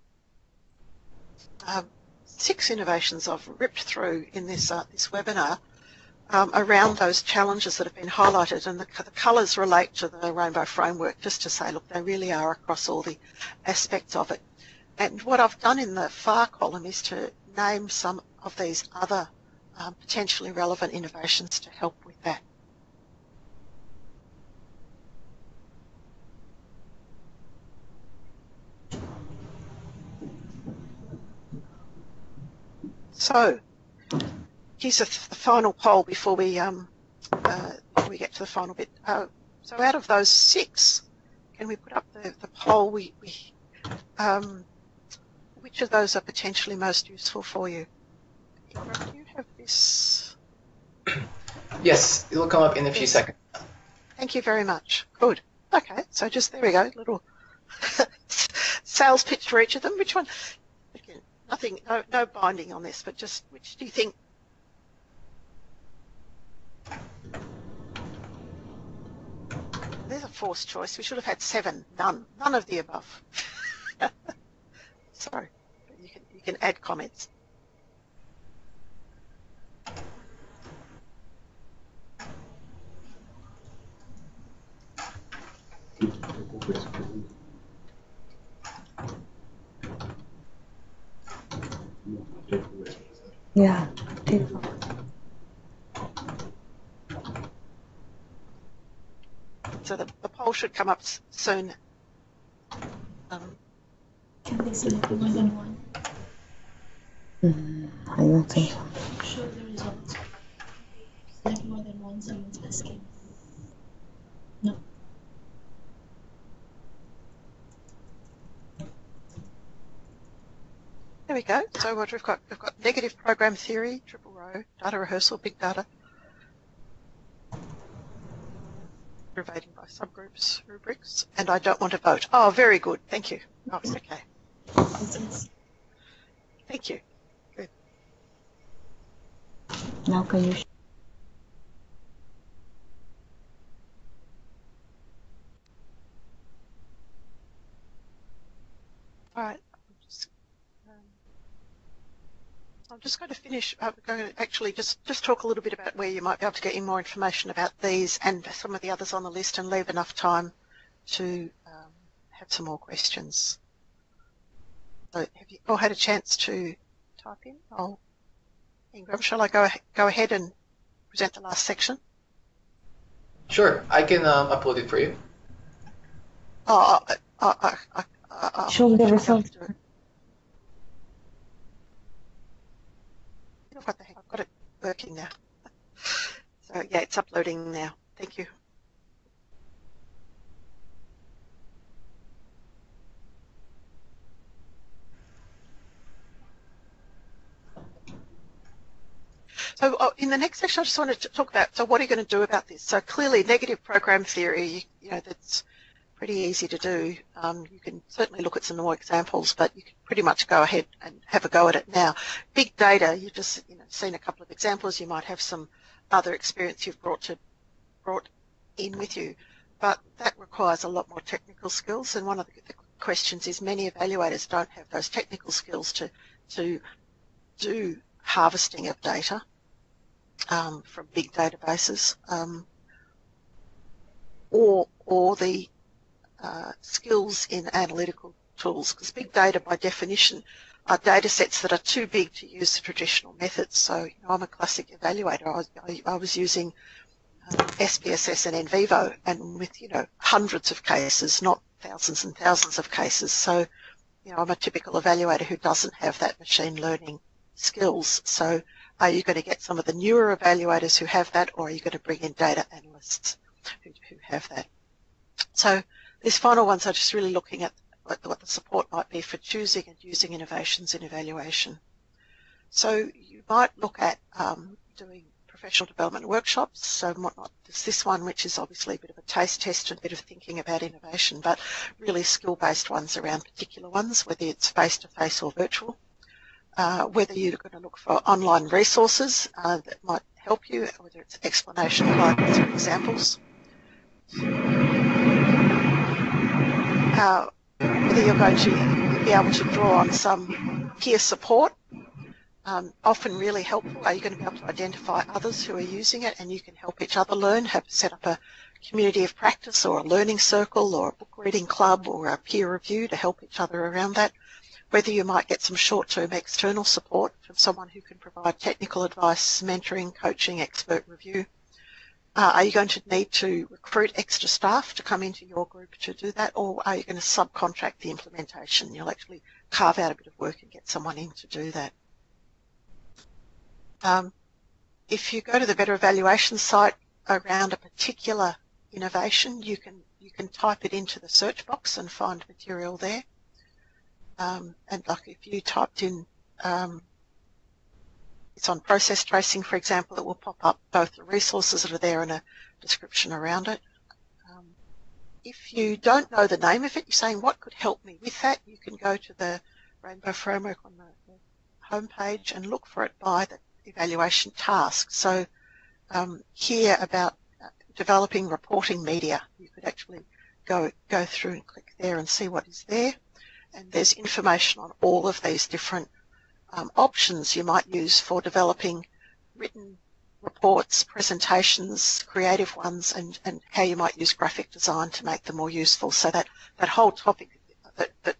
6 innovations I've ripped through in this webinar around those challenges that have been highlighted, and the colours relate to the Rainbow Framework, just to say, look, they really are across all the aspects of it. And what I've done in the far column is to name some of these other potentially relevant innovations to help with that. So here's the final poll before we get to the final bit. So out of those 6, can we put up the poll? Which of those are potentially most useful for you? Do you have this? Yes, it will come up in a few seconds. Thank you very much. Good. Okay, so just there we go, little sales pitch for each of them. Which one? Again, nothing, no binding on this, but just which do you think? There's a forced choice. We should have had 7. None of the above. Sorry, you can add comments. Yeah. So the poll should come up soon. Can they select more than one? I don't think so. Show the results. Select more than one, someone's asking. No. There we go. So what we've got negative program theory, triple row, data rehearsal, big data, aggravating by subgroups, rubrics, and I don't want to vote. Oh, very good. Thank you. Oh, it's okay. Thank you. Good. Now can you? All right. I'm just going to finish. I'm going to actually just talk a little bit about where you might be able to get more information about these and some of the others on the list, and leave enough time to have some more questions. So have you all had a chance to type in? Ingram, shall I go ahead and present the last section? Sure, I can upload it for you. Show the results. What the heck? I've got it working now. So yeah, it's uploading now. Thank you. So in the next section, I just wanted to talk about, so what are you going to do about this? So clearly negative program theory, you know, that's pretty easy to do. You can certainly look at some more examples, but you can pretty much go ahead and have a go at it now. Big data, you've just seen a couple of examples. You might have some other experience you've brought in with you, but that requires a lot more technical skills. And one of the questions is many evaluators don't have those technical skills to do harvesting of data from big databases, or the skills in analytical tools, because big data by definition are data sets that are too big to use the traditional methods. So, I'm a classic evaluator. I was using SPSS and NVivo, and with, hundreds of cases, not thousands and thousands of cases. So, I'm a typical evaluator who doesn't have that machine learning skills. So are you going to get some of the newer evaluators who have that, or are you going to bring in data analysts who have that? So these final ones are just really looking at what the support might be for choosing and using innovations in evaluation. So you might look at doing professional development workshops. So not just this one, which is obviously a bit of a taste test and a bit of thinking about innovation, but really skill-based ones around particular ones, whether it's face-to-face or virtual. Whether you're going to look for online resources that might help you, whether it's explanation slides or examples. Whether you're going to be able to draw on some peer support, often really helpful. Are you going to be able to identify others who are using it and you can help each other learn, set up a community of practice or a learning circle or a book reading club or a peer review to help each other around that. Whether you might get some short-term external support from someone who can provide technical advice, mentoring, coaching, expert review. Are you going to need to recruit extra staff to come into your group to do that, or are you going to subcontract the implementation? You'll actually carve out a bit of work and get someone in to do that. If you go to the BetterEvaluation site around a particular innovation, you can type it into the search box and find material there. And like if you typed in, it's on process tracing, for example, it will pop up both the resources that are there and a description around it. If you don't know the name of it, you're saying, what could help me with that? You can go to the Rainbow Framework on the homepage and look for it by the evaluation task. So here about developing reporting media, you could actually go through and click there and see what is there. And there's information on all of these different options you might use for developing written reports, presentations, creative ones, and how you might use graphic design to make them more useful. So that whole topic that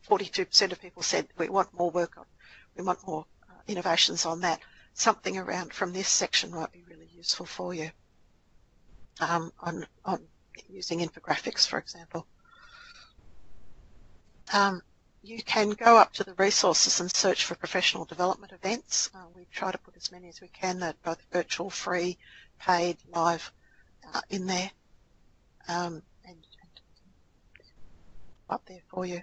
42% of people said we want more work on, we want more innovations on that. Something around from this section might be really useful for you on using infographics, for example. You can go up to the resources and search for professional development events. We try to put as many as we can, that both virtual, free, paid, live, in there, and up there for you.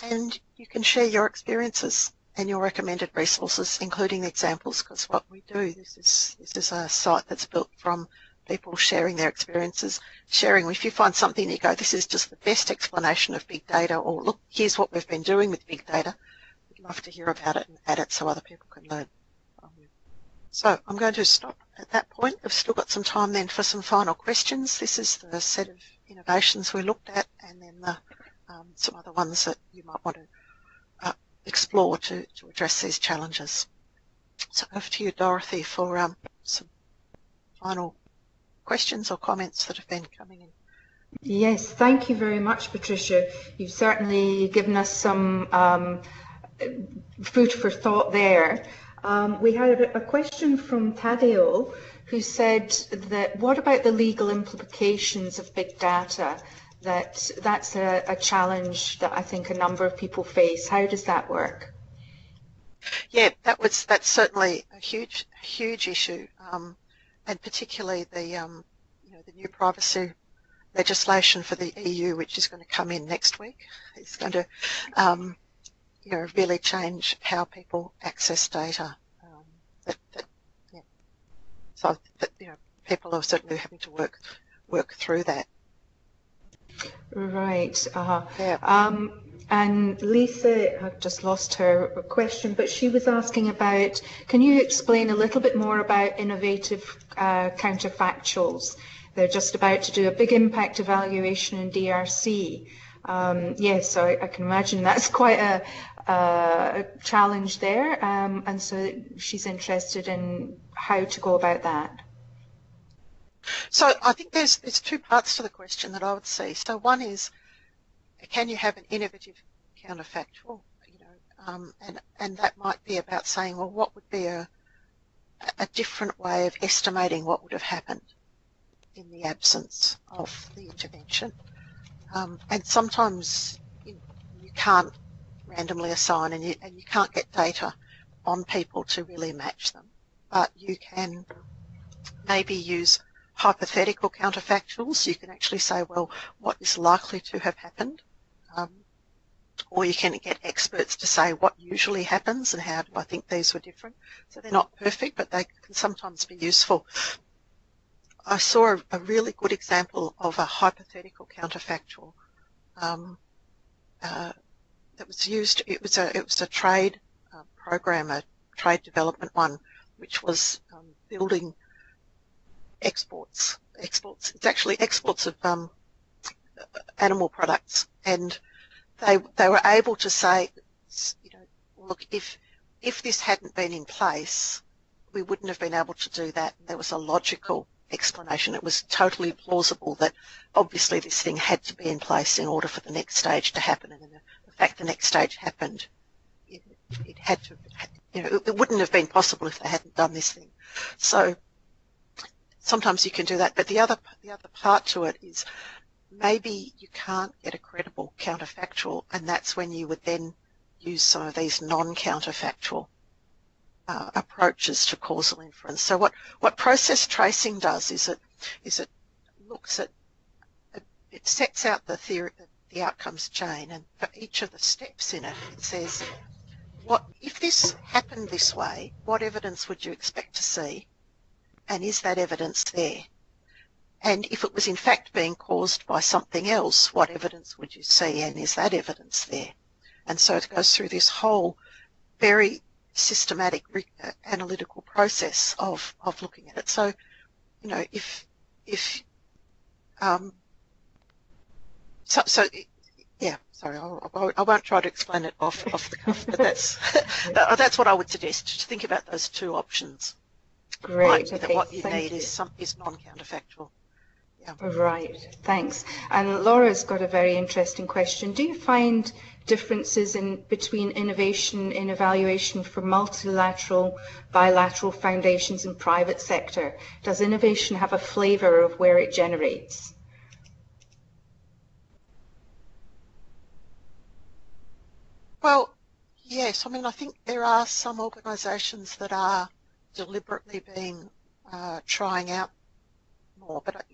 And you can share your experiences and your recommended resources, including the examples, because what we do, this is a site that's built from people sharing their experiences, sharing. If you find something you go, this is just the best explanation of big data, or look, here's what we've been doing with big data, we'd love to hear about it and add it so other people can learn. So I'm going to stop at that point. I've still got some time then for some final questions. This is the set of innovations we looked at, and then the, some other ones that you might want to explore to address these challenges. So over to you, Dorothy, for some final questions or comments that have been coming in. Yes, thank you very much, Patricia. You've certainly given us some food for thought there. We had a question from Tadeo, who said that what about the legal implications of big data? That's a challenge that I think a number of people face. How does that work? Yeah, that's certainly a huge issue, and particularly the the new privacy legislation for the EU, which is going to come in next week, is going to really change how people access data. So people are certainly having to work through that. Right. Yeah. And Lisa, I've just lost her question, but she was asking about, can you explain a little bit more about innovative counterfactuals? They're just about to do a big impact evaluation in DRC. Yes, so I can imagine that's quite challenge there, and so she's interested in how to go about that. So I think there's two parts to the question that I would see. So one is, can you have an innovative counterfactual? And that might be about saying, well, what would be a different way of estimating what would have happened in the absence of the intervention? And sometimes you can't randomly assign, and you can't get data on people to really match them, but you can maybe use hypothetical counterfactuals. You can actually say, well, what is likely to have happened? Or you can get experts to say what usually happens and how do I think these were different. So they're not perfect, but they can sometimes be useful. I saw a really good example of a hypothetical counterfactual that was used. It was a trade program, a trade development one, which was building exports. It's actually exports of animal products, and they were able to say, look, if this hadn't been in place, we wouldn't have been able to do that. There was a logical explanation. It was totally plausible that obviously this thing had to be in place in order for the next stage to happen, and the fact the next stage happened, it had to, it wouldn't have been possible if they hadn't done this thing. So sometimes you can do that, but the other part to it is maybe you can't get a credible counterfactual, and that's when you would then use some of these non-counterfactual approaches to causal inference. So what process tracing does is it looks at, it sets out the theory, the outcomes chain, and for each of the steps in it, it says, what if this happened this way, what evidence would you expect to see, and is that evidence there? And if it was in fact being caused by something else, what evidence would you see, and is that evidence there? And so it goes through this whole very systematic analytical process of looking at it. So, sorry, I won't try to explain it off the cuff, but that's what I would suggest, to think about those two options. Great. Right, Okay, what you thank need you. is non-counterfactual. Yeah. Right, thanks. And Laura's got a very interesting question. Do you find differences between innovation in evaluation for multilateral, bilateral foundations and private sector? Does innovation have a flavour of where it generates? Well, yes. I mean, I think there are some organisations that are deliberately being trying out more, but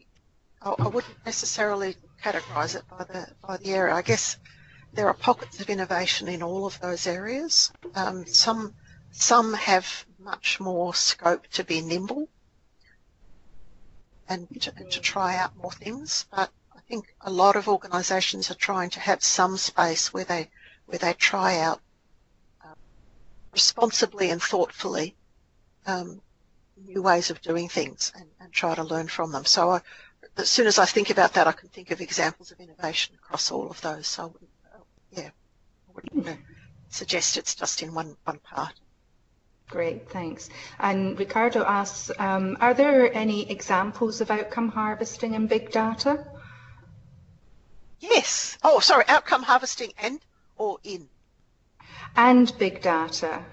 I wouldn't necessarily categorise it by the area. I guess there are pockets of innovation in all of those areas. Some have much more scope to be nimble and to try out more things, but I think a lot of organisations are trying to have some space where they try out responsibly and thoughtfully new ways of doing things and try to learn from them. So as soon as I think about that, I can think of examples of innovation across all of those. So I wouldn't suggest it's just in one part. Great, thanks. And Ricardo asks, are there any examples of outcome harvesting in big data? Yes. Oh, sorry, outcome harvesting And big data.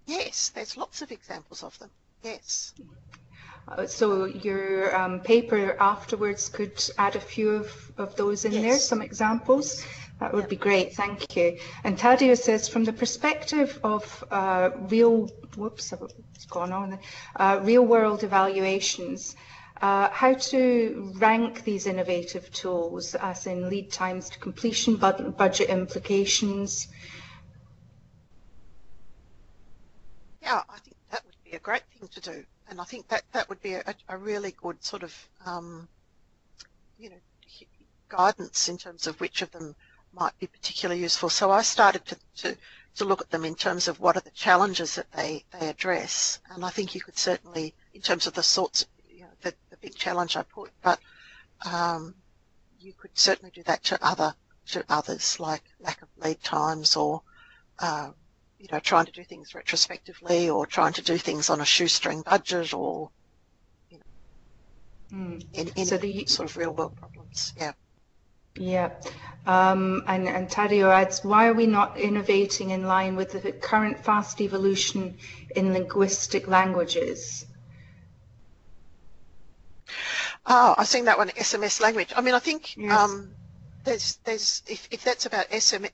Yes, there's lots of examples of them. Yes. So your paper afterwards could add a few of those in there, some examples. That would be great, thank you. And Tadeo says, from the perspective of real world evaluations, how to rank these innovative tools, as in lead times to completion, budget implications? Yeah, I think that would be a great thing to do. And I think that would be a really good sort of, guidance in terms of which of them might be particularly useful. So I started to look at them in terms of what are the challenges that they address. And I think you could certainly, in terms of the sorts, the big challenge I put, but you could certainly do that to to others, like lack of lead times or, you know, trying to do things retrospectively or trying to do things on a shoestring budget or, you know, any So the sort of real world problems. Yeah. Yeah, and Taddeo adds, why are we not innovating in line with the current fast evolution in linguistic languages? Oh, I've seen that one, SMS language. I mean, I think Yes. there's if that's about SMS,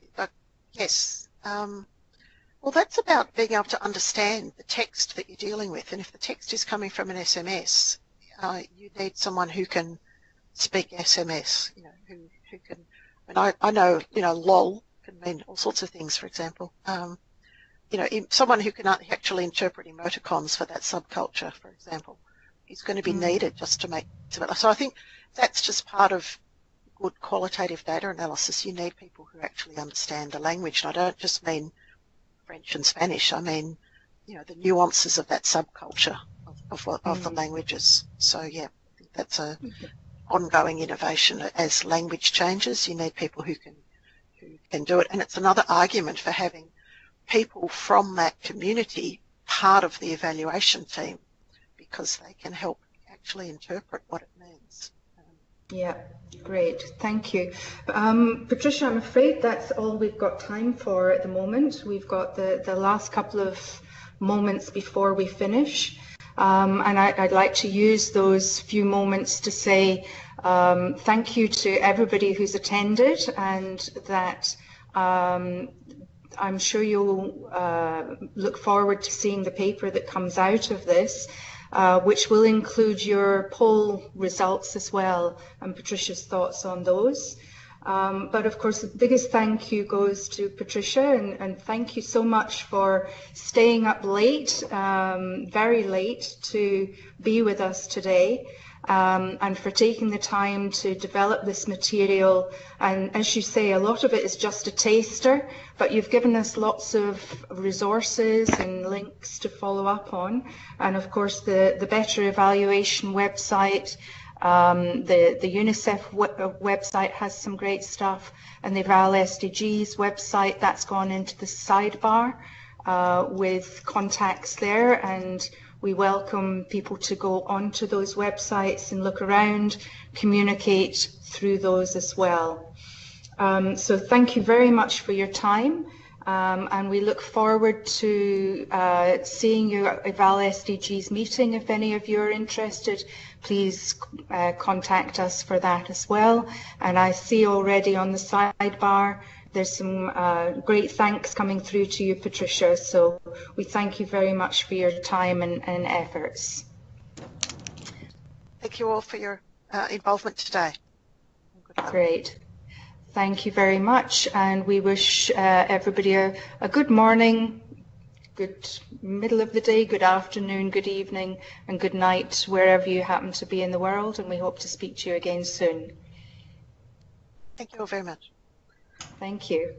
yes. Well, that's about being able to understand the text that you're dealing with, and if the text is coming from an SMS, you need someone who can speak SMS, you know, who can, and I know, you know, lol can mean all sorts of things, for example. You know, someone who can actually interpret emoticons for that subculture, for example, is going to be needed just to make, so I think that's just part of good qualitative data analysis. You need people who actually understand the language, and I don't just mean French and Spanish, I mean, you know, the nuances of that subculture of the languages. So yeah, I think that's a ongoing innovation. As language changes, you need people who can do it, and it's another argument for having people from that community part of the evaluation team, because they can help actually interpret what it means. Yeah, great, thank you. Patricia, I'm afraid that's all we've got time for at the moment. We've got the last couple of moments before we finish. And I'd like to use those few moments to say thank you to everybody who's attended, and that I'm sure you'll look forward to seeing the paper that comes out of this, which will include your poll results as well, and Patricia's thoughts on those. But of course, the biggest thank you goes to Patricia, and thank you so much for staying up late, very late, to be with us today, and for taking the time to develop this material. And as you say, a lot of it is just a taster, but you've given us lots of resources and links to follow up on. And of course, the BetterEvaluation website, the UNICEF website has some great stuff, and the EVALSDGs website, that's gone into the sidebar with contacts there, and we welcome people to go onto those websites and look around, communicate through those as well. So thank you very much for your time, and we look forward to seeing you at EVALSDGs meeting. If any of you are interested, please contact us for that as well. And I see already on the sidebar there's some great thanks coming through to you, Patricia. So we thank you very much for your time and efforts. Thank you all for your involvement today. Great. Thank you very much, and we wish everybody a good morning, good middle of the day, good afternoon, good evening, and good night wherever you happen to be in the world, and we hope to speak to you again soon. Thank you all very much. Thank you.